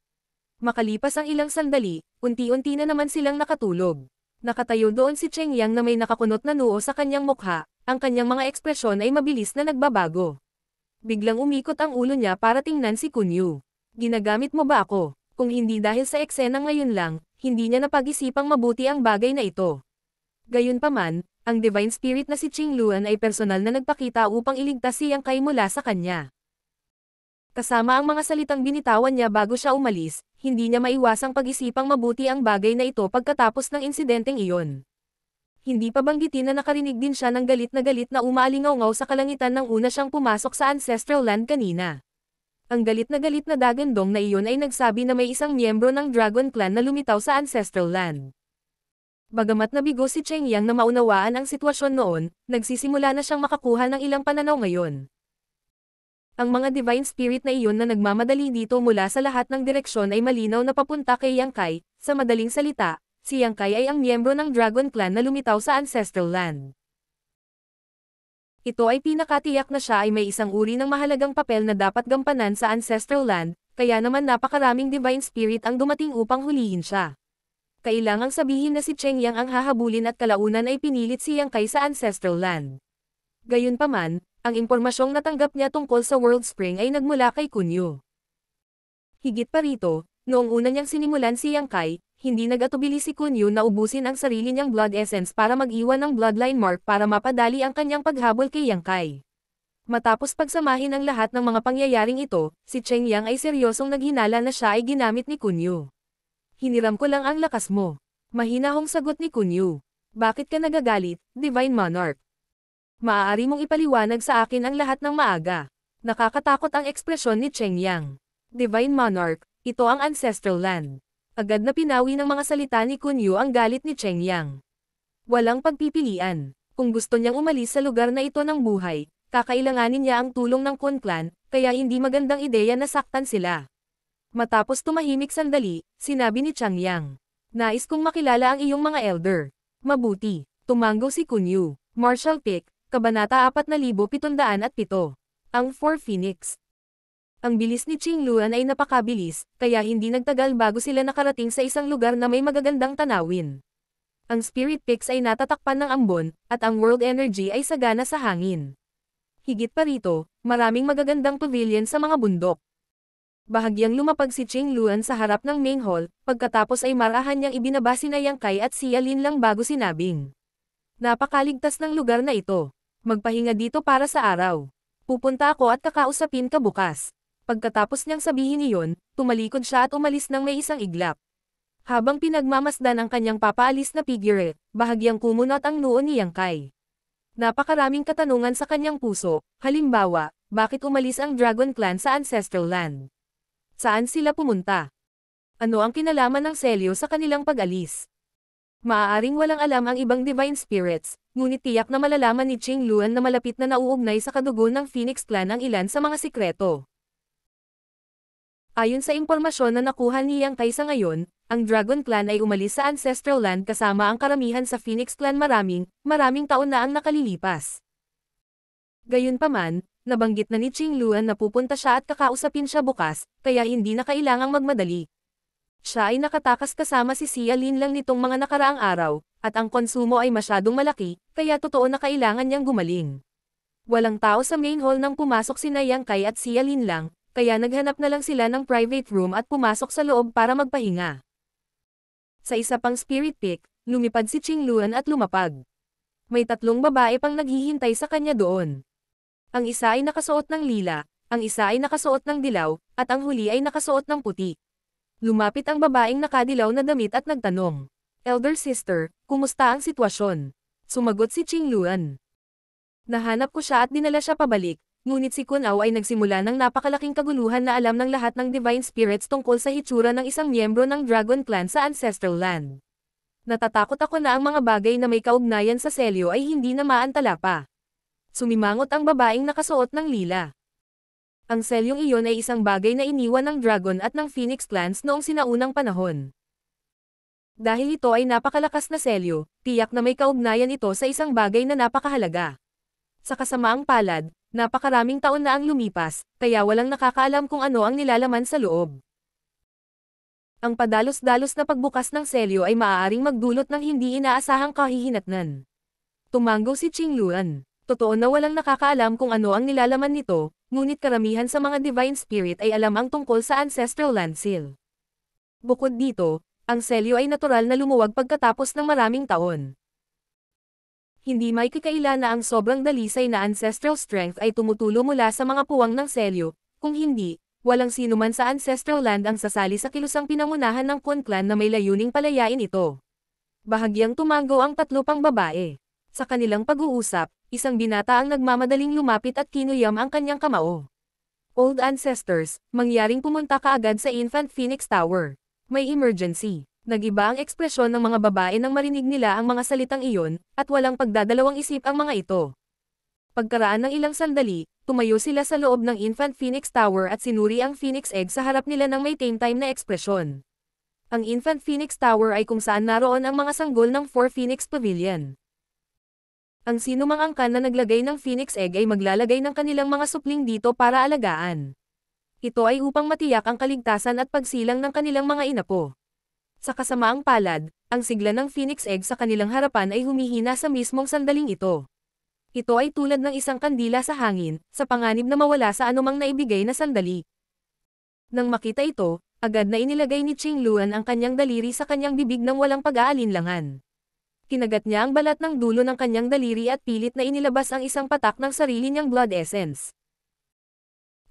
Makalipas ang ilang sandali, unti-unti na naman silang nakatulog. Nakatayo doon si Cheng Yang na may nakakunot na noo sa kanyang mukha, ang kanyang mga ekspresyon ay mabilis na nagbabago. Biglang umikot ang ulo niya para tingnan si Kun Yu. Ginagamit mo ba ako? Kung hindi dahil sa eksena ngayon lang, hindi niya napag-isipang mabuti ang bagay na ito. Gayunpaman, ang Divine Spirit na si Qing Luan ay personal na nagpakita upang iligtas si Yang Kai mula sa kanya. Kasama ang mga salitang binitawan niya bago siya umalis, hindi niya maiwasang pag-isipang mabuti ang bagay na ito pagkatapos ng insidenteng iyon. Hindi pa banggitin na nakarinig din siya ng galit na umaalingaw-ngaw sa kalangitan nang una siyang pumasok sa Ancestral Land kanina. Ang galit na dagandong na iyon ay nagsabi na may isang miyembro ng Dragon Clan na lumitaw sa Ancestral Land. Bagamat nabigo si Cheng Yang na maunawaan ang sitwasyon noon, nagsisimula na siyang makakuha ng ilang pananaw ngayon. Ang mga Divine Spirit na iyon na nagmamadali dito mula sa lahat ng direksyon ay malinaw na papunta kay Yang Kai. Sa madaling salita, si Yang Kai ay ang miyembro ng Dragon Clan na lumitaw sa Ancestral Land. Ito ay pinakatiyak na siya ay may isang uri ng mahalagang papel na dapat gampanan sa Ancestral Land, kaya naman napakaraming Divine Spirit ang dumating upang hulihin siya. Kailangang sabihin na si Cheng Yang ang hahabulin at kalaunan ay pinilit si Yang Kai sa Ancestral Land. Gayunpaman, ang impormasyong natanggap niya tungkol sa World Spring ay nagmula kay Kun Yu. Higit pa rito, noong una niyang sinimulan si Yang Kai, hindi nag-atubili si Kun Yu na ubusin ang sarili niyang blood essence para mag-iwan ng bloodline mark para mapadali ang kanyang paghabol kay Yang Kai. Matapos pagsamahin ang lahat ng mga pangyayaring ito, si Cheng Yang ay seryosong naghinala na siya ay ginamit ni Kun Yu. Hiniram ko lang ang lakas mo. Mahinahong sagot ni Kun Yu. Bakit ka nagagalit, Divine Monarch? Maaari mong ipaliwanag sa akin ang lahat ng maaga. Nakakatakot ang ekspresyon ni Cheng Yang. Divine Monarch, ito ang Ancestral Land. Agad na pinawi ng mga salita ni Kun Yu ang galit ni Cheng Yang. Walang pagpipilian. Kung gusto niyang umalis sa lugar na ito ng buhay, kakailanganin niya ang tulong ng Kun Clan, kaya hindi magandang ideya na saktan sila. Matapos tumahimik sandali, sinabi ni Cheng Yang. Nais kong makilala ang iyong mga elder. Mabuti. Tumango si Kun Yu. Martial Pick, Kabanata 4707. Ang 4 Phoenix. Ang bilis ni Qing Luan ay napakabilis, kaya hindi nagtagal bago sila nakarating sa isang lugar na may magagandang tanawin. Ang Spirit Peaks ay natatakpan ng ambon, at ang World Energy ay sagana sa hangin. Higit pa rito, maraming magagandang pavilion sa mga bundok. Bahagyang lumapag si Qing Luan sa harap ng main hall, pagkatapos ay marahan niyang ibinaba sina Yang Kai at si Alin lang bago sinabing. Napakaligtas ng lugar na ito. Magpahinga dito para sa araw. Pupunta ako at kakausapin ka bukas. Pagkatapos niyang sabihin iyon, tumalikod siya at umalis ng may isang iglap. Habang pinagmamasdan ang kanyang papaalis na figure, bahagyang kumunot ang noo ni Yang Kai. Napakaraming katanungan sa kanyang puso, halimbawa, bakit umalis ang Dragon Clan sa Ancestral Land? Saan sila pumunta? Ano ang kinalaman ng Celio sa kanilang pag-alis? Maaaring walang alam ang ibang Divine Spirits, ngunit tiyak na malalaman ni Qing Luan na malapit na nauugnay sa kadugo ng Phoenix Clan ang ilan sa mga sikreto. Ayon sa impormasyon na nakuha ni Yang Kai sa ngayon, ang Dragon Clan ay umalis sa Ancestral Land kasama ang karamihan sa Phoenix Clan maraming taon na ang nakalilipas. Gayunpaman, nabanggit na ni Qing Luan na pupunta siya at kakausapin siya bukas, kaya hindi na kailangang magmadali. Siya ay nakatakas kasama si Xia Lin lang nitong mga nakaraang araw, at ang konsumo ay masyadong malaki, kaya totoo na kailangan niyang gumaling. Walang tao sa main hall nang pumasok sina Yang Kai at Xia Lin lang, kaya naghanap na lang sila ng private room at pumasok sa loob para magpahinga. Sa isa pang Spirit Peak, lumipad si Qing Luan at lumapag. May 3 babae pang naghihintay sa kanya doon. Ang isa ay nakasuot ng lila, ang isa ay nakasuot ng dilaw, at ang huli ay nakasuot ng puti. Lumapit ang babaeng nakadilaw na damit at nagtanong, "Elder sister, kumusta ang sitwasyon?" Sumagot si Qing Luan. "Nahanap ko siya at dinala siya pabalik." Ngunit si Kun Ao ay nagsimula ng napakalaking kaguluhan na alam ng lahat ng Divine Spirits tungkol sa hitsura ng isang miyembro ng Dragon Clan sa Ancestral Land. "Natatakot ako na ang mga bagay na may kaugnayan sa Celio ay hindi na maantala pa." Sumimangot ang babaeng nakasuot ng lila. Ang Celyong iyon ay isang bagay na iniwan ng Dragon at ng Phoenix Clans noong sinaunang panahon. Dahil ito ay napakalakas na Celio, tiyak na may kaugnayan ito sa isang bagay na napakahalaga. Sa kasamaang palad, napakaraming taon na ang lumipas, kaya walang nakakaalam kung ano ang nilalaman sa loob. Ang padalos-dalos na pagbukas ng Celio ay maaaring magdulot ng hindi inaasahang kahihinatnan. Tumanggo si Qing Luan. Totoo na walang nakakaalam kung ano ang nilalaman nito, ngunit karamihan sa mga Divine Spirit ay alam ang tungkol sa Ancestral Land Seal. Bukod dito, ang Celio ay natural na lumuwag pagkatapos ng maraming taon. Hindi may kikaila na ang sobrang dalisay na ancestral strength ay tumutulo mula sa mga puwang ng Celio, kung hindi, walang sino man sa Ancestral Land ang sasali sa kilusang pinangunahan ng Kun Clan na may layuning palayain ito. Bahagyang tumanggo ang 3 pang babae. Sa kanilang pag-uusap, isang binata ang nagmamadaling lumapit at kinuyam ang kanyang kamao. "Old ancestors, mangyaring pumunta ka agad sa Infant Phoenix Tower. May emergency." Nag-iba ang ekspresyon ng mga babae nang marinig nila ang mga salitang iyon, at walang pagdadalawang isip ang mga ito. Pagkaraan ng ilang sandali, tumayo sila sa loob ng Infant Phoenix Tower at sinuri ang Phoenix Egg sa harap nila ng may time na ekspresyon. Ang Infant Phoenix Tower ay kung saan naroon ang mga sanggol ng 4 Phoenix Pavilion. Ang sinumang angkan na naglagay ng Phoenix Egg ay maglalagay ng kanilang mga supling dito para alagaan. Ito ay upang matiyak ang kaligtasan at pagsilang ng kanilang mga inapo. Sa kasamaang palad, ang sigla ng Phoenix Egg sa kanilang harapan ay humihina sa mismong sandaling ito. Ito ay tulad ng isang kandila sa hangin, sa panganib na mawala sa anumang naibigay na sandali. Nang makita ito, agad na inilagay ni Qing Luan ang kanyang daliri sa kanyang bibig nang walang pag-aalinlangan. Kinagat niya ang balat ng dulo ng kanyang daliri at pilit na inilabas ang isang patak ng sarili niyang blood essence.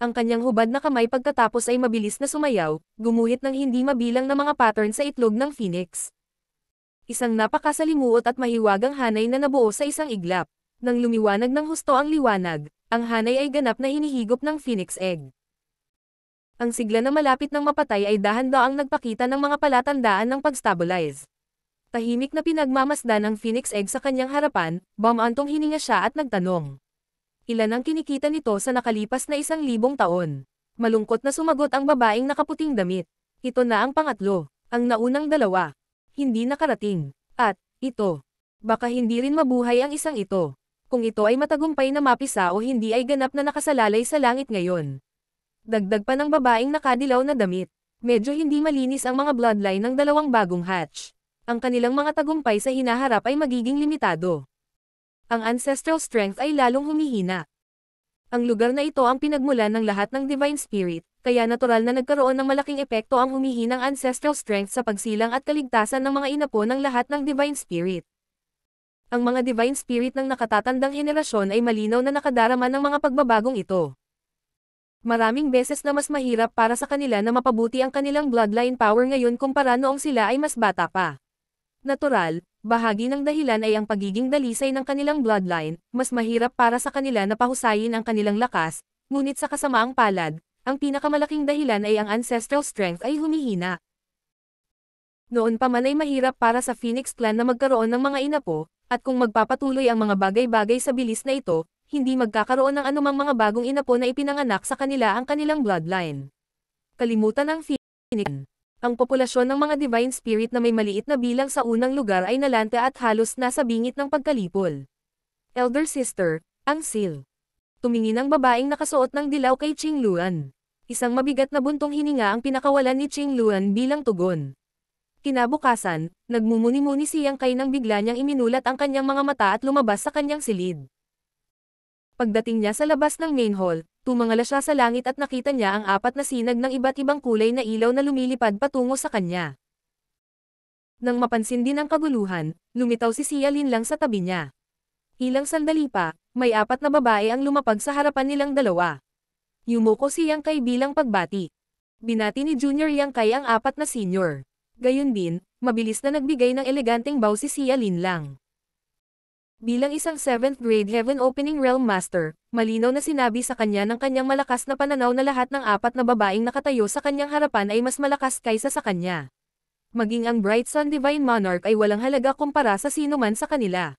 Ang kanyang hubad na kamay pagkatapos ay mabilis na sumayaw, gumuhit ng hindi mabilang na mga pattern sa itlog ng Phoenix. Isang napakasalimuot at mahiwagang hanay na nabuo sa isang iglap. Nang lumiwanag ng husto ang liwanag, ang hanay ay ganap na hinihigop ng Phoenix Egg. Ang sigla na malapit ng mapatay ay dahan-daang nagpakita ng mga palatandaan ng pag-stabilize. Tahimik na pinagmamasdan ang Phoenix Egg sa kanyang harapan, bumantong hininga siya at nagtanong. Ilan ang kinikita nito sa nakalipas na 1,000 taon? Malungkot na sumagot ang babaeng nakaputing damit. Ito na ang pangatlo. Ang naunang 2. Hindi nakarating. At, ito. Baka hindi rin mabuhay ang isang ito. Kung ito ay matagumpay na mapisa o hindi ay ganap na nakasalalay sa langit ngayon. Dagdag pa ng babaeng nakadilaw na damit. Medyo hindi malinis ang mga bloodline ng dalawang bagong hatch. Ang kanilang mga tagumpay sa hinaharap ay magiging limitado. Ang ancestral strength ay lalong humihina. Ang lugar na ito ang pinagmulan ng lahat ng Divine Spirit, kaya natural na nagkaroon ng malaking epekto ang humihinang ancestral strength sa pagsilang at kaligtasan ng mga inapo ng lahat ng Divine Spirit. Ang mga Divine Spirit ng nakatatandang henerasyon ay malinaw na nakadarama ng mga pagbabagong ito. Maraming beses na mas mahirap para sa kanila na mapabuti ang kanilang bloodline power ngayon kumpara noong sila ay mas bata pa. Natural, bahagi ng dahilan ay ang pagiging dalisay ng kanilang bloodline, mas mahirap para sa kanila na pahusayin ang kanilang lakas, ngunit sa kasamaang palad, ang pinakamalaking dahilan ay ang ancestral strength ay humihina. Noon pa man ay mahirap para sa Phoenix Clan na magkaroon ng mga inapo, at kung magpapatuloy ang mga bagay-bagay sa bilis na ito, hindi magkakaroon ng anumang mga bagong inapo na ipinanganak sa kanila ang kanilang bloodline. Kalimutan ang Phoenix. Ang populasyon ng mga Divine Spirit na may maliit na bilang sa unang lugar ay nalante at halos nasa bingit ng pagkalipol. Elder Sister, ang Seal. Tumingin ang babaeng nakasuot ng dilaw kay Qing Luan. Isang mabigat na buntong hininga ang pinakawalan ni Qing Luan bilang tugon. Kinabukasan, nagmumuni-muni si Yang Kai nang bigla niyang iminulat ang kanyang mga mata at lumabas sa kanyang silid. Pagdating niya sa labas ng main hall, tumangala siya sa langit at nakita niya ang apat na sinag ng iba't ibang kulay na ilaw na lumilipad patungo sa kanya. Nang mapansin din ang kaguluhan, lumitaw si Xia Lin lang sa tabi niya. Ilang sandali pa, may apat na babae ang lumapag sa harapan nilang dalawa. Yumuko si Yang Kai bilang pagbati. Binati ni Junior Yang Kai ang apat na senior. Gayun din, mabilis na nagbigay ng eleganteng bow si Xia Lin lang. Bilang isang 7th grade Heaven Opening Realm Master, malinaw na sinabi sa kanya ng kanyang malakas na pananaw na lahat ng apat na babaeng nakatayo sa kanyang harapan ay mas malakas kaysa sa kanya. Maging ang Bright Sun Divine Monarch ay walang halaga kumpara sa sino man sa kanila.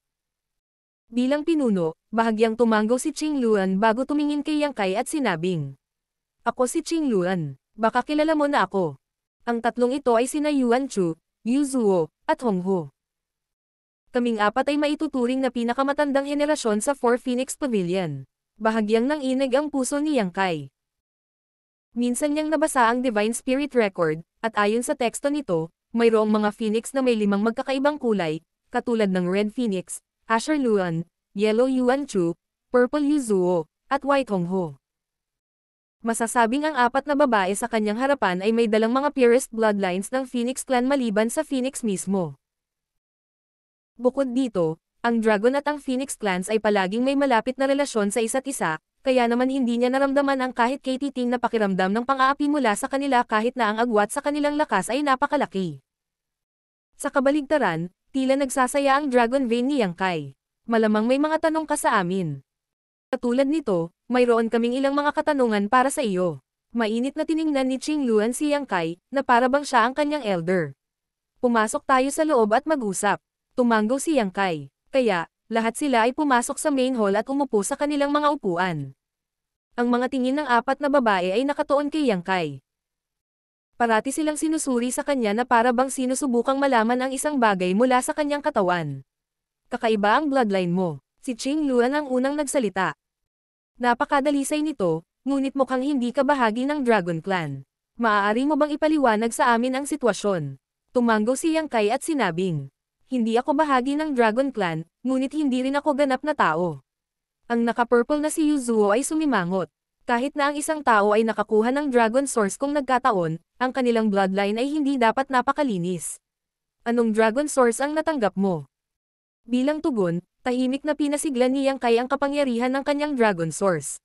Bilang pinuno, bahagyang tumanggo si Qing Luan bago tumingin kay Yang Kai at sinabing, "Ako si Qing Luan, baka kilala mo na ako." Ang tatlong ito ay sina Yuan Chu, Yu Zuo, at Hong Hu. Kaming apat ay maituturing na pinakamatandang henerasyon sa Four Phoenix Pavilion. Bahagyang nanginig ang puso ni Yang Kai. Minsan niyang nabasa ang Divine Spirit Record, at ayon sa teksto nito, mayroong mga Phoenix na may 5 magkakaibang kulay, katulad ng Red Phoenix, Azure Luan, Yellow Yuan Chu, Purple Yu Zuo, at White Hong Hu. Masasabing ang apat na babae sa kanyang harapan ay may dalang mga purest bloodlines ng Phoenix Clan maliban sa Phoenix mismo. Bukod dito, ang Dragon at ang Phoenix Clans ay palaging may malapit na relasyon sa isa't isa, kaya naman hindi niya naramdaman ang kahit katiting na pakiramdam ng pang-aapi mula sa kanila kahit na ang agwat sa kanilang lakas ay napakalaki. Sa kabaligtaran, tila nagsasaya ang Dragon Vein ni Yang Kai. Malamang may mga tanong ka sa amin. Katulad nito, mayroon kaming ilang mga katanungan para sa iyo. Mainit na tiningnan ni Qing Luan si Yang Kai, na para bang siya ang kanyang elder. Pumasok tayo sa loob at mag-usap. Tumanggo si Yang Kai. Kaya, lahat sila ay pumasok sa main hall at umupo sa kanilang mga upuan. Ang mga tingin ng apat na babae ay nakatuon kay Yang Kai. Parati silang sinusuri sa kanya na para bang sinusubukang malaman ang isang bagay mula sa kanyang katawan. Kakaiba ang bloodline mo. Si Qing Luan ang unang nagsalita. Napakadalisay nito, ngunit mukhang hindi ka bahagi ng Dragon Clan. Maaari mo bang ipaliwanag sa amin ang sitwasyon? Tumanggo si Yang Kai at sinabing, "Hindi ako bahagi ng Dragon Clan, ngunit hindi rin ako ganap na tao." Ang naka-purple na si Yu Zuo ay sumimangot. Kahit na ang isang tao ay nakakuha ng Dragon Source kung nagkataon, ang kanilang bloodline ay hindi dapat napakalinis. Anong Dragon Source ang natanggap mo? Bilang tugon, tahimik na pinasiglan ni Yang Kai ang kapangyarihan ng kanyang Dragon Source.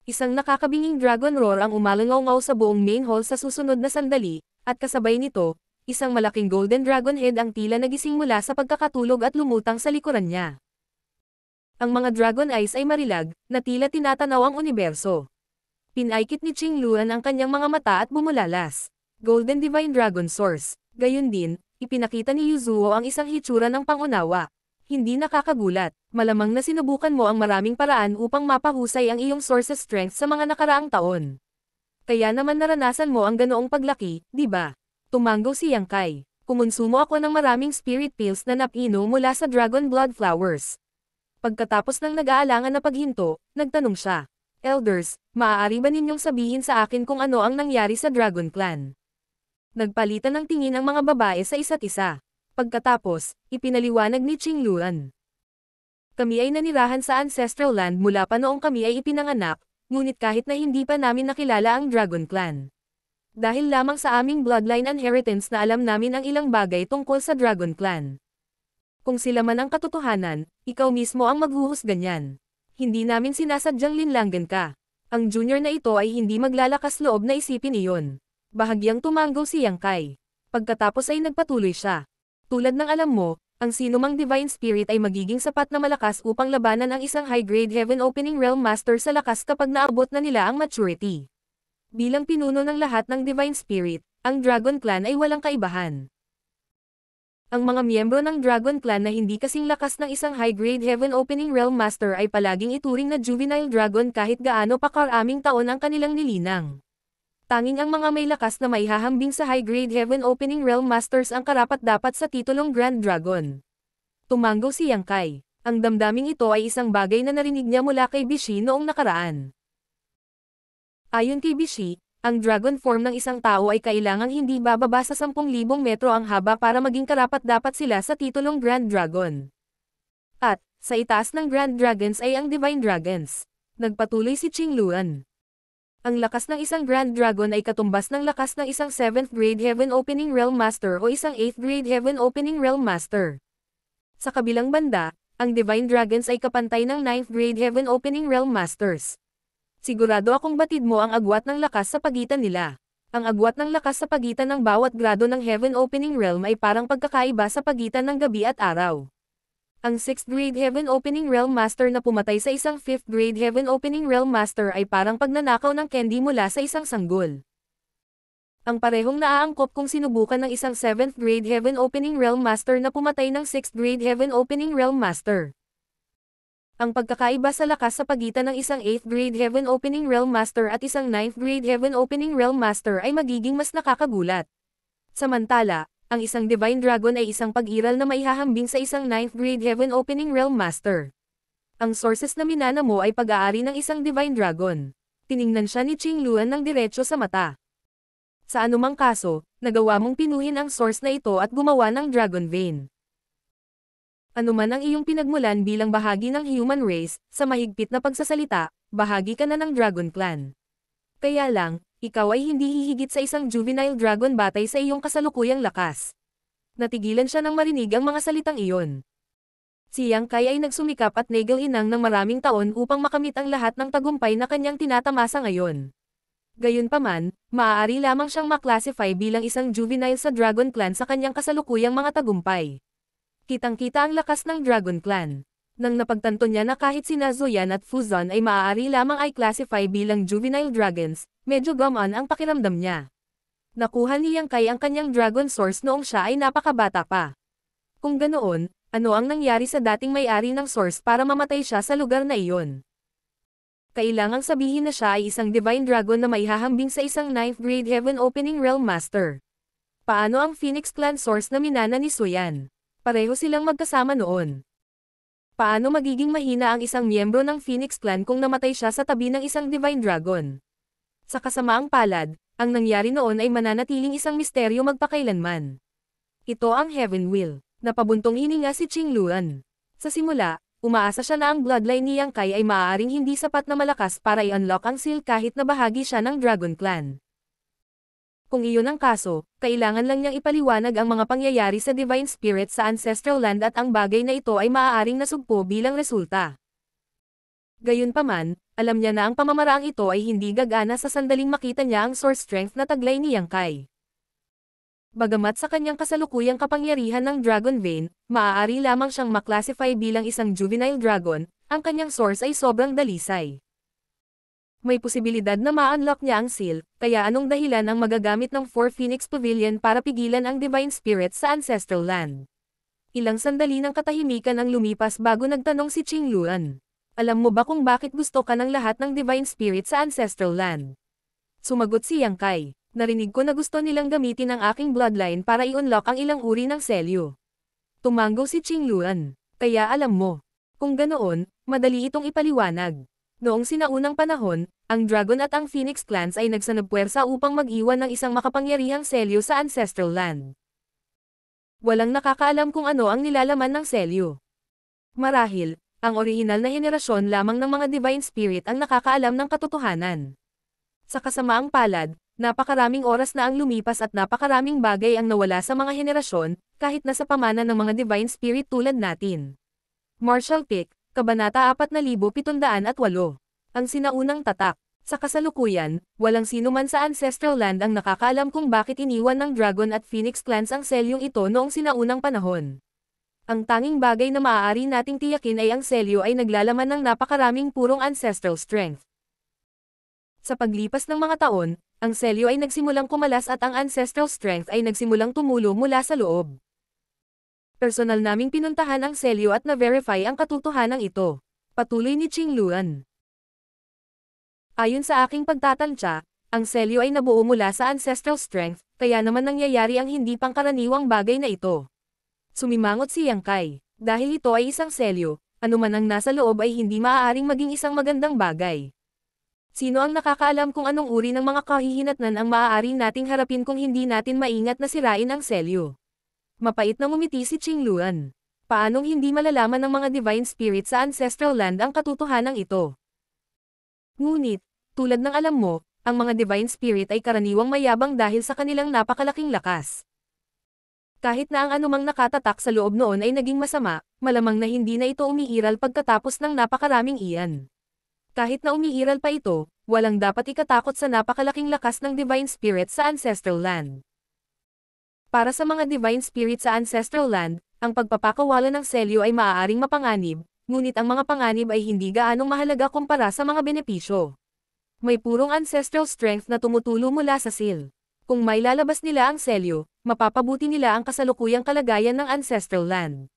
Isang nakakabinging Dragon Roar ang umalangaw sa buong main hall sa susunod na sandali, at kasabay nito, isang malaking golden dragon head ang tila nagising mula sa pagkakatulog at lumutang sa likuran niya. Ang mga dragon eyes ay marilag, na tila tinatanaw ang universo. Pinaikit ni Qing Luan ang kanyang mga mata at bumulalas. Golden Divine Dragon Source. Gayun din, ipinakita ni Yu Zuo ang isang hitsura ng pangunawa. Hindi nakakagulat, malamang na sinubukan mo ang maraming paraan upang mapahusay ang iyong source's strength sa mga nakaraang taon. Kaya naman naranasan mo ang ganoong paglaki, di ba? Tumanggo si Yang Kai. Kumonsumo ako ng maraming spirit pills na napino mula sa dragon blood flowers. Pagkatapos ng nag-aalangan na paghinto, nagtanong siya. Elders, maaari ba ninyong sabihin sa akin kung ano ang nangyari sa Dragon Clan? Nagpalitan ng tingin ang mga babae sa isa't isa. Pagkatapos, ipinaliwanag ni Qingluan. Kami ay nanirahan sa Ancestral Land mula pa noong kami ay ipinanganak, ngunit kahit na hindi pa namin nakilala ang Dragon Clan. Dahil lamang sa aming bloodline inheritance na alam namin ang ilang bagay tungkol sa Dragon Clan. Kung sila man ang katotohanan, ikaw mismo ang maghuhusga niyan. Hindi namin sinasadyang linlanggan ka. Ang junior na ito ay hindi maglalakas loob na isipin iyon. Bahagyang tumanggo si Yang Kai. Pagkatapos ay nagpatuloy siya. Tulad ng alam mo, ang sinumang Divine Spirit ay magiging sapat na malakas upang labanan ang isang high-grade Heaven Opening Realm Master sa lakas kapag naabot na nila ang maturity. Bilang pinuno ng lahat ng Divine Spirit, ang Dragon Clan ay walang kaibahan. Ang mga miyembro ng Dragon Clan na hindi kasing lakas ng isang high-grade Heaven Opening Realm Master ay palaging ituring na juvenile dragon kahit gaano pa karaming taon ang kanilang nilinang. Tanging ang mga may lakas na maihahambing sa high-grade Heaven Opening Realm Masters ang karapat-dapat sa titulong Grand Dragon. Tumanggo si Yang Kai. Ang damdaming ito ay isang bagay na narinig niya mula kay Bishi noong nakaraan. Ayon kay Bishi, ang dragon form ng isang tao ay kailangang hindi bababa sa 10,000 metro ang haba para maging karapat-dapat sila sa titulong Grand Dragon. At, sa itaas ng Grand Dragons ay ang Divine Dragons. Nagpatuloy si Qingluan. Ang lakas ng isang Grand Dragon ay katumbas ng lakas ng isang 7th grade Heaven Opening Realm Master o isang 8th grade Heaven Opening Realm Master. Sa kabilang banda, ang Divine Dragons ay kapantay ng 9th grade Heaven Opening Realm Masters. Sigurado akong batid mo ang agwat ng lakas sa pagitan nila. Ang agwat ng lakas sa pagitan ng bawat grado ng Heaven Opening Realm ay parang pagkakaiba sa pagitan ng gabi at araw. Ang 6th grade Heaven Opening Realm Master na pumatay sa isang 5th grade Heaven Opening Realm Master ay parang pagnanakaw ng candy mula sa isang sanggol. Ang parehong naaangkop kung sinubukan ng isang 7th grade Heaven Opening Realm Master na pumatay ng 6th grade Heaven Opening Realm Master. Ang pagkakaiba sa lakas sa pagitan ng isang 8th grade Heaven Opening Realm Master at isang 9th grade Heaven Opening Realm Master ay magiging mas nakakagulat. Samantala, ang isang Divine Dragon ay isang pag-iral na maihahambing sa isang 9th grade Heaven Opening Realm Master. Ang sources na minana mo ay pag-aari ng isang Divine Dragon. Tiningnan siya ni Qingluan ng diretso sa mata. Sa anumang kaso, nagawa mong pinuhin ang source na ito at gumawa ng Dragon Vein. Ano man ang iyong pinagmulan bilang bahagi ng human race, sa mahigpit na pagsasalita, bahagi ka na ng Dragon Clan. Kaya lang, ikaw ay hindi hihigit sa isang juvenile dragon batay sa iyong kasalukuyang lakas. Natigilan siya nang marinig ang mga salitang iyon. Si Yang Kai ay nagsumikap at nagil-inang ng maraming taon upang makamit ang lahat ng tagumpay na kanyang tinatamasa ngayon. Gayunpaman, maaari lamang siyang maklasify bilang isang juvenile sa Dragon Clan sa kanyang kasalukuyang mga tagumpay. Kitang-kita ang lakas ng Dragon Clan. Nang napagtanto niya na kahit sina Zoyan at Fuzon ay maaari lamang ay classify bilang juvenile dragons, medyo gumaan ang pakiramdam niya. Nakuha ni Yang Kai ang kanyang dragon source noong siya ay napakabata pa. Kung ganoon, ano ang nangyari sa dating may-ari ng source para mamatay siya sa lugar na iyon? Kailangang sabihin na siya ay isang divine dragon na maihahambing sa isang 9th grade Heaven Opening Realm Master. Paano ang Phoenix Clan source na minana ni Suyan? Pareho silang magkasama noon. Paano magiging mahina ang isang miyembro ng Phoenix Clan kung namatay siya sa tabi ng isang Divine Dragon? Sa kasamaang palad, ang nangyari noon ay mananatiling isang misteryo magpakailanman. Ito ang Heaven Will. Napabuntong hininga si Qingluan. Sa simula, umaasa siya na ang bloodline ni Yang Kai ay maaaring hindi sapat na malakas para i-unlock ang seal kahit na bahagi siya ng Dragon Clan. Kung iyon ang kaso, kailangan lang niyang ipaliwanag ang mga pangyayari sa Divine Spirit sa Ancestral Land at ang bagay na ito ay maaaring nasugpo bilang resulta. Gayunpaman, alam niya na ang pamamaraang ito ay hindi gagana sa sandaling makita niya ang source strength na taglay ni Yang Kai. Bagamat sa kanyang kasalukuyang kapangyarihan ng Dragon Vein, maaari lamang siyang maklasify bilang isang juvenile dragon, ang kanyang source ay sobrang dalisay. May posibilidad na ma-unlock niya ang seal, kaya anong dahilan ang magagamit ng 4 Phoenix Pavilion para pigilan ang Divine Spirit sa Ancestral Land? Ilang sandali ng katahimikan ang lumipas bago nagtanong si Qingluan. Alam mo ba kung bakit gusto ka ng lahat ng Divine Spirit sa Ancestral Land? Sumagot si Yang Kai. Narinig ko na gusto nilang gamitin ang aking bloodline para i-unlock ang ilang uri ng selyo. Tumanggo si Qingluan. Kaya alam mo. Kung ganoon, madali itong ipaliwanag. Noong sinaunang panahon, ang Dragon at ang Phoenix clans ay nagsanagpuwersa upang mag-iwan ng isang makapangyarihang selyo sa Ancestral Land. Walang nakakaalam kung ano ang nilalaman ng selyo. Marahil, ang orihinal na henerasyon lamang ng mga Divine Spirit ang nakakaalam ng katotohanan. Sa kasamaang palad, napakaraming oras na ang lumipas at napakaraming bagay ang nawala sa mga henerasyon, kahit nasa pamana ng mga Divine Spirit tulad natin. Marshall Pick, Kabanata 4708. Ang sinaunang tatak. Sa kasalukuyan, walang sino man sa Ancestral Land ang nakakaalam kung bakit iniwan ng Dragon at Phoenix clans ang selyong ito noong sinaunang panahon. Ang tanging bagay na maaari nating tiyakin ay ang selyo ay naglalaman ng napakaraming purong ancestral strength. Sa paglipas ng mga taon, ang selyo ay nagsimulang kumalas at ang ancestral strength ay nagsimulang tumulo mula sa loob. Personal naming pinuntahan ang selyo at na-verify ang katotohanan ito. Patuloy ni Qingluan. Ayon sa aking pagtatantya, ang selyo ay nabuo mula sa ancestral strength, kaya naman nangyayari ang hindi pangkaraniwang bagay na ito. Sumimangot si Yang Kai. Dahil ito ay isang selyo, anuman ang nasa loob ay hindi maaaring maging isang magandang bagay. Sino ang nakakaalam kung anong uri ng mga kahihinatnan ang maaaring nating harapin kung hindi natin maingat na sirain ang selyo? Mapait na ngumiti si Qingluan. Paanong hindi malalaman ng mga Divine Spirit sa Ancestral Land ang katotohanan ito? Ngunit, tulad ng alam mo, ang mga Divine Spirit ay karaniwang mayabang dahil sa kanilang napakalaking lakas. Kahit na ang anumang nakatatak sa loob noon ay naging masama, malamang na hindi na ito umiiral pagkatapos ng napakaraming iyan. Kahit na umiiral pa ito, walang dapat ikatakot sa napakalaking lakas ng Divine Spirit sa Ancestral Land. Para sa mga Divine Spirit sa Ancestral Land, ang pagpapakawala ng selyo ay maaaring mapanganib, ngunit ang mga panganib ay hindi gaanong mahalaga kumpara sa mga benepisyo. May purong ancestral strength na tumutulo mula sa seal. Kung may lalabas nila ang selyo, mapapabuti nila ang kasalukuyang kalagayan ng Ancestral Land.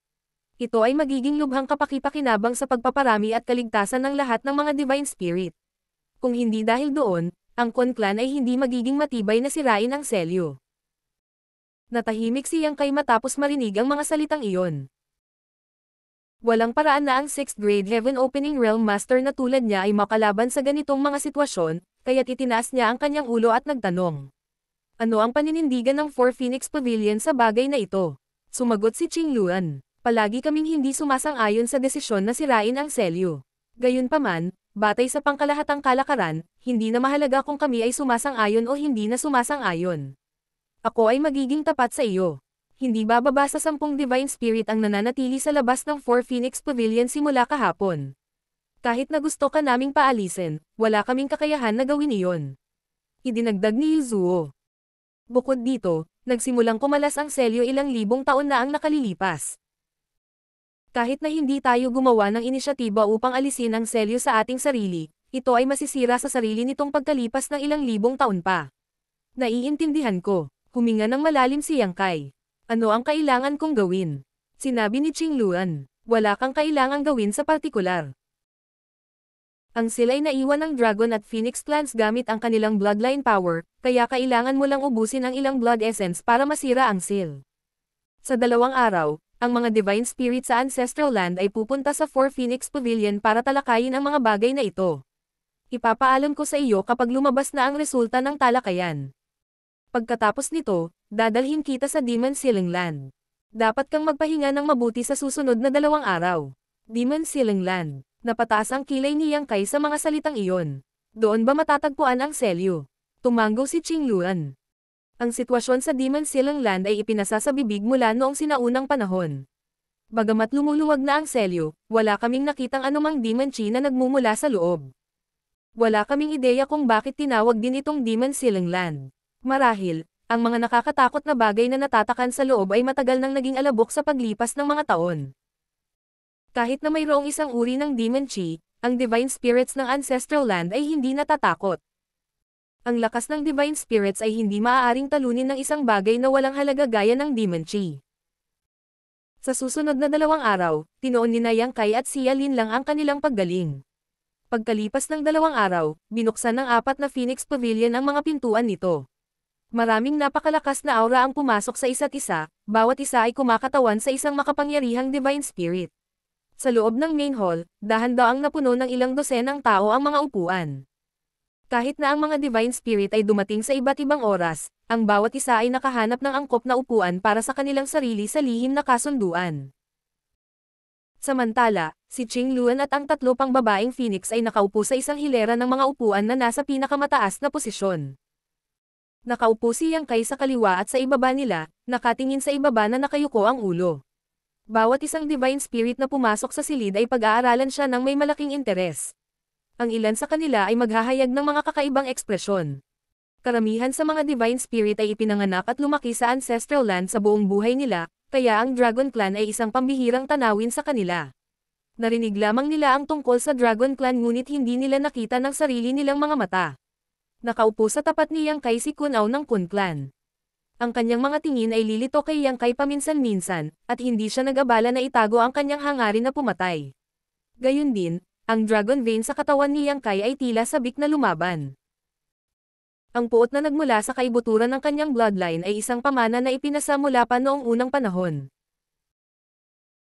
Ito ay magiging lubhang kapakipakinabang sa pagpaparami at kaligtasan ng lahat ng mga Divine Spirit. Kung hindi dahil doon, ang Kun Clan ay hindi magiging matibay na sirain ang selyo. Natahimik si Yang Kai matapos marinig ang mga salitang iyon. Walang paraan na ang 6th grade Heaven Opening Realm Master na tulad niya ay makalaban sa ganitong mga sitwasyon, kaya't itinaas niya ang kanyang ulo at nagtanong. Ano ang paninindigan ng 4 Phoenix Pavilion sa bagay na ito? Sumagot si Qingluan. Palagi kaming hindi sumasang-ayon sa desisyon na sirain ang selyo. Gayunpaman, batay sa pangkalahatang kalakaran, hindi na mahalaga kung kami ay sumasang-ayon o hindi na sumasang-ayon. Ako ay magiging tapat sa iyo. Hindi bababa sa 10 Divine Spirit ang nananatili sa labas ng 4 Phoenix Pavilion simula kahapon. Kahit na gusto ka naming paalisin, wala kaming kakayahan na gawin iyon. Idinagdag ni Yuzuo. Bukod dito, nagsimulang kumalas ang selyo ilang libong taon na ang nakalilipas. Kahit na hindi tayo gumawa ng inisyatiba upang alisin ang selyo sa ating sarili, ito ay masisira sa sarili nitong pagkalipas ng ilang libong taon pa. Naiintindihan ko. Huminga ng malalim si Yang Kai. Ano ang kailangan kong gawin? Sinabi ni Qingluan. Wala kang kailangang gawin sa partikular. Ang sila'y naiwan ng Dragon at Phoenix clans gamit ang kanilang bloodline power, kaya kailangan mo lang ubusin ang ilang blood essence para masira ang seal. Sa 2 araw, ang mga Divine Spirit sa Ancestral Land ay pupunta sa 4 Phoenix Pavilion para talakayin ang mga bagay na ito. Ipapaalam ko sa iyo kapag lumabas na ang resulta ng talakayan. Pagkatapos nito, dadalhin kita sa Demon Ceiling Land. Dapat kang magpahinga ng mabuti sa susunod na 2 araw. Demon Ceiling Land. Napataas ang kilay ni Yang Kai sa mga salitang iyon. Doon ba matatagpuan ang selyo? Tumanggo si Qingluan. Ang sitwasyon sa Demon Ceiling Land ay ipinasa sa bibig mula noong sinaunang panahon. Bagamat lumuluwag na ang selyo, wala kaming nakitang anumang demon chi na nagmumula sa loob. Wala kaming ideya kung bakit tinawag din itong Demon Ceiling Land. Marahil, ang mga nakakatakot na bagay na natatakan sa loob ay matagal nang naging alabok sa paglipas ng mga taon. Kahit na mayroong isang uri ng Demon Chi, ang Divine Spirits ng Ancestral Land ay hindi natatakot. Ang lakas ng Divine Spirits ay hindi maaaring talunin ng isang bagay na walang halaga gaya ng Demon Chi. Sa susunod na 2 araw, tinoon ni Yang Kai at Xia Lin lang ang kanilang paggaling. Pagkalipas ng 2 araw, binuksan ng 4 na Phoenix Pavilion ang mga pintuan nito. Maraming napakalakas na aura ang pumasok sa isa't isa, bawat isa ay kumakatawan sa isang makapangyarihang divine spirit. Sa loob ng main hall, dahan-daang napuno ng ilang dosenang tao ang mga upuan. Kahit na ang mga divine spirit ay dumating sa iba't ibang oras, ang bawat isa ay nakahanap ng angkop na upuan para sa kanilang sarili sa lihim na kasunduan. Samantala, si Qing Luan at ang tatlo pang babaeng phoenix ay nakaupo sa isang hilera ng mga upuan na nasa pinakamataas na posisyon. Nakaupo si Yang Kai sa kaliwa at sa ibaba nila, nakatingin sa ibaba na nakayuko ang ulo. Bawat isang divine spirit na pumasok sa silid ay pag-aaralan siya ng may malaking interes. Ang ilan sa kanila ay maghahayag ng mga kakaibang ekspresyon. Karamihan sa mga divine spirit ay ipinanganak at lumaki sa ancestral land sa buong buhay nila, kaya ang Dragon Clan ay isang pambihirang tanawin sa kanila. Narinig lamang nila ang tungkol sa Dragon Clan ngunit hindi nila nakita ng sarili nilang mga mata. Nakaupo sa tapat ni Yang Kai si Kun Ao ng Kun Clan. Ang kanyang mga tingin ay lilito kay Yang Kai paminsan-minsan, at hindi siya nag-abala na itago ang kanyang hangarin na pumatay. Gayun din, ang dragon vein sa katawan ni Yang Kai ay tila sabik na lumaban. Ang puot na nagmula sa kaibuturan ng kanyang bloodline ay isang pamana na ipinasa mula pa noong unang panahon.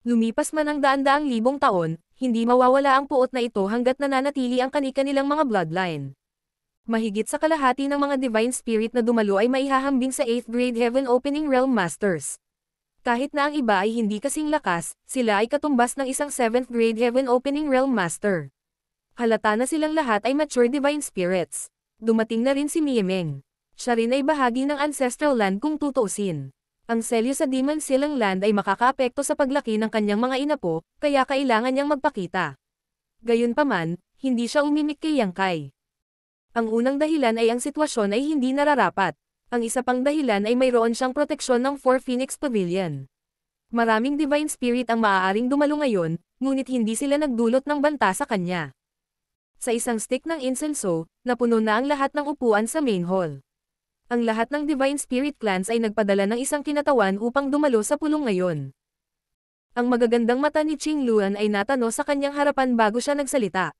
Lumipas man ang daan-daang libong taon, hindi mawawala ang puot na ito hanggat nananatili ang kani-kanilang mga bloodline. Mahigit sa kalahati ng mga divine spirit na dumalo ay maihahambing sa 8th grade Heaven Opening Realm Masters. Kahit na ang iba ay hindi kasing lakas, sila ay katumbas ng isang 7th grade Heaven Opening Realm Master. Halata na silang lahat ay mature divine spirits. Dumating na rin si Mie Meng. Siya rin ay bahagi ng ancestral land kung tutuusin. Ang selyo sa Demon Silang Land ay makakaapekto sa paglaki ng kanyang mga inapo, kaya kailangan niyang magpakita. Gayunpaman, hindi siya umimik kay Yang Kai. Ang unang dahilan ay ang sitwasyon ay hindi nararapat. Ang isa pang dahilan ay mayroon siyang proteksyon ng Four Phoenix Pavilion. Maraming divine spirit ang maaaring dumalo ngayon, ngunit hindi sila nagdulot ng banta sa kanya. Sa isang stick ng insenso, napuno na ang lahat ng upuan sa main hall. Ang lahat ng divine spirit clans ay nagpadala ng isang kinatawan upang dumalo sa pulong ngayon. Ang magagandang mata ni Qing Luan ay natano sa kanyang harapan bago siya nagsalita.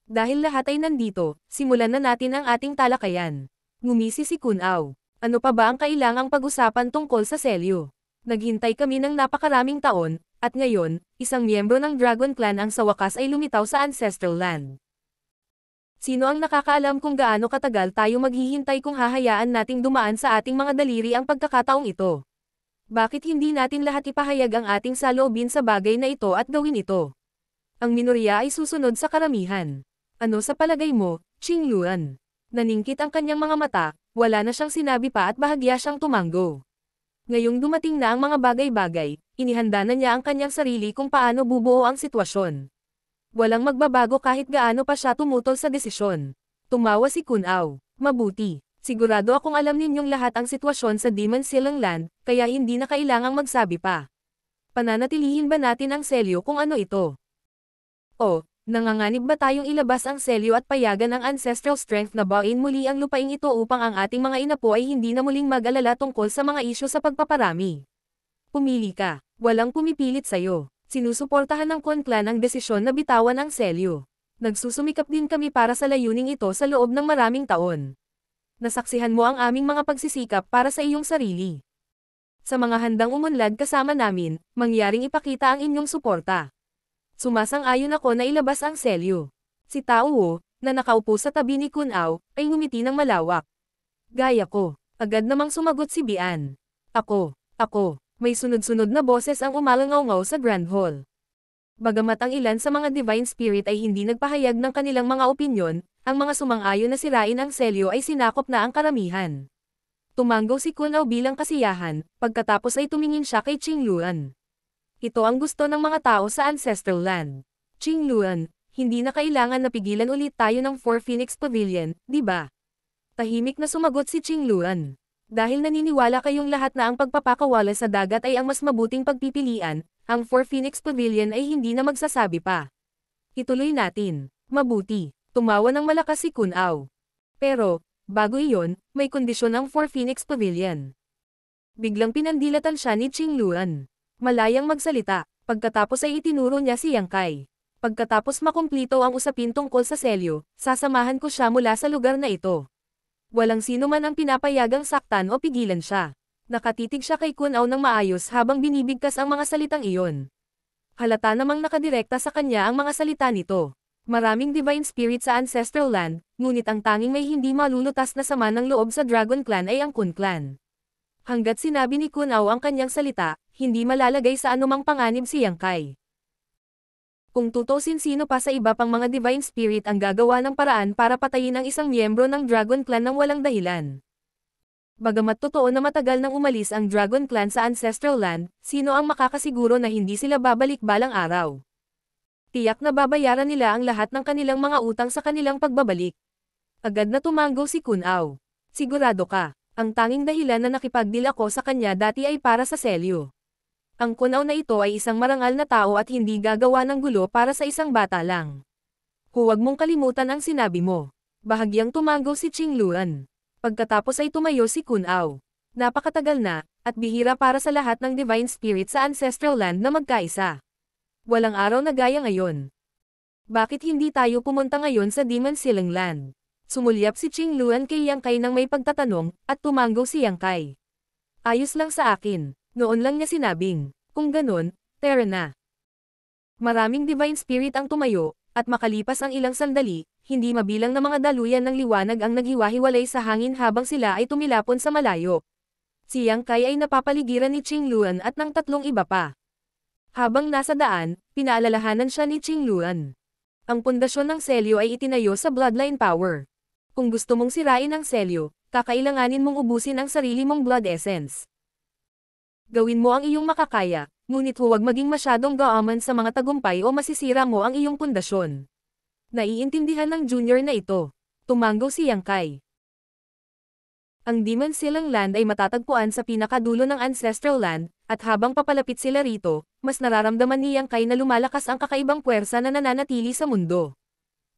Dahil lahat ay nandito, simulan na natin ang ating talakayan. Ngumisi si Kun Ao. Ano pa ba ang kailangang pag-usapan tungkol sa selyo? Naghintay kami ng napakaraming taon, at ngayon, isang miyembro ng Dragon Clan ang sa wakas ay lumitaw sa ancestral land. Sino ang nakakaalam kung gaano katagal tayo maghihintay kung hahayaan nating dumaan sa ating mga daliri ang pagkakataong ito? Bakit hindi natin lahat ipahayag ang ating saloobin sa bagay na ito at gawin ito? Ang minorya ay susunod sa karamihan. Ano sa palagay mo, Qing Luan? Naningkit ang kanyang mga mata, wala na siyang sinabi pa at bahagya siyang tumanggo. Ngayong dumating na ang mga bagay-bagay, inihanda na niya ang kanyang sarili kung paano bubuo ang sitwasyon. Walang magbabago kahit gaano pa siya tumutol sa desisyon. Tumawa si Kun Ao. Mabuti. Sigurado akong alam ninyong lahat ang sitwasyon sa Demon Silang Land, kaya hindi na kailangang magsabi pa. Pananatilihin ba natin ang selyo kung ano ito? O, nanganganib ba tayong ilabas ang selyo at payagan ang ancestral strength na bawain muli ang lupaing ito upang ang ating mga inapo ay hindi na muling mag-alala tungkol sa mga isyu sa pagpaparami? Pumili ka. Walang pumipilit sa'yo. Sinusuportahan ng Kun Clan ang desisyon na bitawan ang selyo. Nagsusumikap din kami para sa layuning ito sa loob ng maraming taon. Nasaksihan mo ang aming mga pagsisikap para sa iyong sarili. Sa mga handang umunlad kasama namin, mangyaring ipakita ang inyong suporta. Sumasang-ayon ako na ilabas ang selyo. Si Tao Wu, na nakaupo sa tabi ni Kun Ao, ay ngumiti ng malawak. Gaya ko. Agad namang sumagot si Bian. Ako. May sunod-sunod na boses ang umalangaw-ngaw sa Grand Hall. Bagamat ang ilan sa mga divine spirit ay hindi nagpahayag ng kanilang mga opinyon, ang mga sumang-ayon na sirain ang selyo ay sinakop na ang karamihan. Tumanggo si Kun Ao bilang kasiyahan, pagkatapos ay tumingin siya kay Qing Luan. Ito ang gusto ng mga tao sa ancestral land. Qing Luan, hindi na kailangan na pigilan ulit tayo ng Four Phoenix Pavilion, di ba? Tahimik na sumagot si Qing Luan. Dahil naniniwala kayong lahat na ang pagpapakawala sa dagat ay ang mas mabuting pagpipilian, ang Four Phoenix Pavilion ay hindi na magsasabi pa. Ituloy natin. Mabuti. Tumawa ng malakas si Kun Ao. Pero, bago iyon, may kondisyon ang Four Phoenix Pavilion. Biglang pinandilatan siya ni Qing Luan. Malayang magsalita, pagkatapos ay itinuro niya si Yang Kai. Pagkatapos makumplito ang usapin tungkol sa selyo, sasamahan ko siya mula sa lugar na ito. Walang sino man ang pinapayagang saktan o pigilan siya. Nakatitig siya kay Kun Ao ng maayos habang binibigkas ang mga salitang iyon. Halata namang nakadirekta sa kanya ang mga salita nito. Maraming divine spirit sa Ancestral Land, ngunit ang tanging may hindi malulutas na sama ng loob sa Dragon Clan ay ang Kun Clan. Hanggat sinabi ni Kun Ao ang kanyang salita, hindi malalagay sa anumang panganib si Yang Kai. Kung tutusin sino pa sa iba pang mga divine spirit ang gagawa ng paraan para patayin ang isang miyembro ng Dragon Clan ng walang dahilan. Bagamat totoo na matagal nang umalis ang Dragon Clan sa Ancestral Land, sino ang makakasiguro na hindi sila babalik balang araw? Tiyak na babayaran nila ang lahat ng kanilang mga utang sa kanilang pagbabalik. Agad na tumango si Kun Ao. Sigurado ka, ang tanging dahilan na nakipagdeal ako sa kanya dati ay para sa selyo. Ang Kun Ao na ito ay isang marangal na tao at hindi gagawa ng gulo para sa isang bata lang. Huwag mong kalimutan ang sinabi mo. Bahagyang tumango si Qing Luan. Pagkatapos ay tumayo si Kun Ao. Napakatagal na, at bihira para sa lahat ng divine spirit sa Ancestral Land na magkaisa. Walang araw na gaya ngayon. Bakit hindi tayo pumunta ngayon sa Demon Silang Land? Sumulyap si Qing Luan kay Yang Kai nang may pagtatanong, at tumango si Yang Kai. Ayos lang sa akin, noon lang niya sinabing, kung ganun, tara na. Maraming divine spirit ang tumayo, at makalipas ang ilang sandali, hindi mabilang na mga daluyan ng liwanag ang naghiwa-hiwalay sa hangin habang sila ay tumilapon sa malayo. Si Yang Kai ay napapaligiran ni Qing Luan at ng tatlong iba pa. Habang nasa daan, pinaalalahanan siya ni Qing Luan. Ang pundasyon ng selyo ay itinayo sa bloodline power. Kung gusto mong sirain ang selyo, kakailanganin mong ubusin ang sarili mong blood essence. Gawin mo ang iyong makakaya, ngunit huwag maging masyadong gaaman sa mga tagumpay o masisira mo ang iyong pundasyon. Naiintindihan ng junior na ito. Tumango si Yang Kai. Ang Demon Silang Land ay matatagpuan sa pinakadulo ng Ancestral Land, at habang papalapit sila rito, mas nararamdaman ni Yang Kai na lumalakas ang kakaibang puwersa na nananatili sa mundo.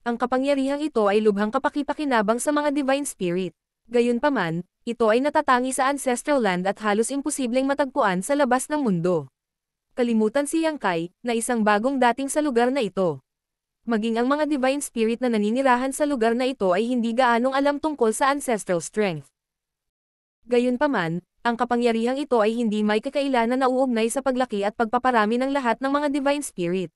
Ang kapangyarihang ito ay lubhang kapakipakinabang sa mga divine spirit. Gayunpaman, ito ay natatangi sa Ancestral Land at halos imposibleng matagpuan sa labas ng mundo. Kalimutan si Yang Kai, na isang bagong dating sa lugar na ito. Maging ang mga divine spirit na naninirahan sa lugar na ito ay hindi gaanong alam tungkol sa ancestral strength. Gayunpaman, ang kapangyarihang ito ay hindi may kakailanan na uugnay sa paglaki at pagpaparami ng lahat ng mga divine spirit.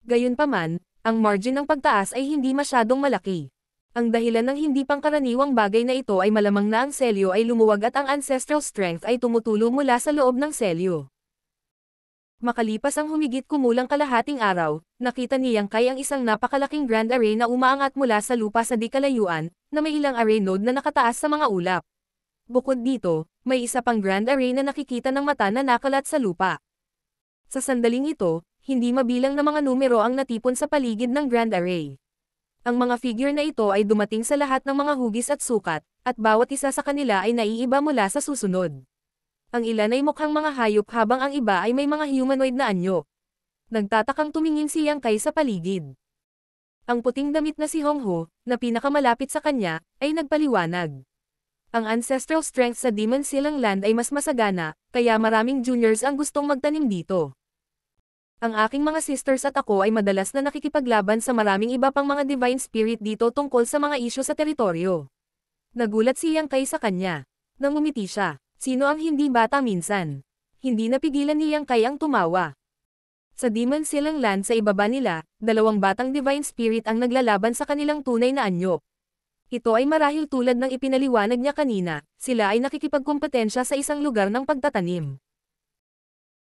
Gayunpaman, ang margin ng pagtaas ay hindi masyadong malaki. Ang dahilan ng hindi pangkaraniwang bagay na ito ay malamang na ang selyo ay lumuwag at ang ancestral strength ay tumutulo mula sa loob ng selyo. Makalipas ang humigit kumulang kalahating araw, nakita ni Yang Kai ang isang napakalaking grand array na umaangat mula sa lupa sa di kalayuan, na may ilang array node na nakataas sa mga ulap. Bukod dito, may isa pang grand array na nakikita ng mata na nakalat sa lupa. Sa sandaling ito, hindi mabilang na mga numero ang natipon sa paligid ng grand array. Ang mga figure na ito ay dumating sa lahat ng mga hugis at sukat, at bawat isa sa kanila ay naiiba mula sa susunod. Ang ilan ay mukhang mga hayop habang ang iba ay may mga humanoid na anyo. Nagtatakang tumingin si Yang Kai sa paligid. Ang puting damit na si Hong Ho, na pinakamalapit sa kanya, ay nagpaliwanag. Ang ancestral strength sa Demon Silang Land ay mas masagana, kaya maraming juniors ang gustong magtanim dito. Ang aking mga sisters at ako ay madalas na nakikipaglaban sa maraming iba pang mga divine spirit dito tungkol sa mga isyu sa teritoryo. Nagulat si Yang Kai sa kanya. Nangumiti siya. Sino ang hindi bata minsan? Hindi napigilan ni Yang Kai ang tumawa. Sa Demon Silang Land sa ibaba nila, dalawang batang divine spirit ang naglalaban sa kanilang tunay na anyo. Ito ay marahil tulad ng ipinaliwanag niya kanina, sila ay nakikipagkompetensya sa isang lugar ng pagtatanim.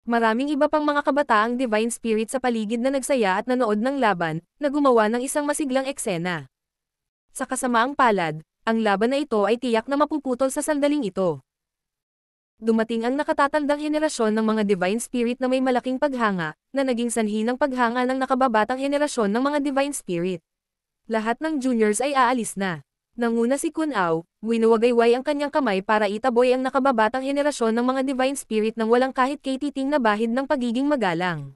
Maraming iba pang mga kabataang divine spirit sa paligid na nagsaya at nanood ng laban, na gumawa ng isang masiglang eksena. Sa kasamaang palad, ang laban na ito ay tiyak na mapuputol sa sandaling ito. Dumating ang nakatatandang henerasyon ng mga divine spirit na may malaking paghanga, na naging sanhi ng paghanga ng nakababatang henerasyon ng mga divine spirit. Lahat ng juniors ay aalis na. Nanguna si Kun Ao, winuwagayway ang kanyang kamay para itaboy ang nakababatang henerasyon ng mga divine spirit nang walang kahit katiting na bahid ng pagiging magalang.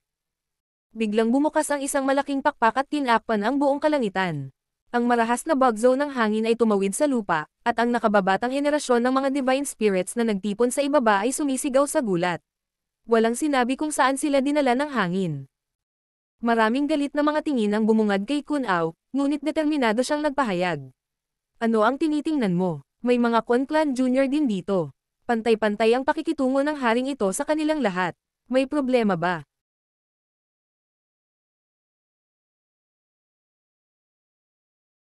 Biglang bumukas ang isang malaking pakpak at tinakpan ang buong kalangitan. Ang marahas na bagzo ng hangin ay tumawid sa lupa, at ang nakababatang henerasyon ng mga divine spirits na nagtipon sa ibaba ay sumisigaw sa gulat. Walang sinabi kung saan sila dinala ng hangin. Maraming galit na mga tingin ang bumungad kay Kun Ao, ngunit determinado siyang nagpahayag. Ano ang tinitingnan mo? May mga Kun Clan Junior din dito. Pantay-pantay ang pakikitungo ng haring ito sa kanilang lahat. May problema ba?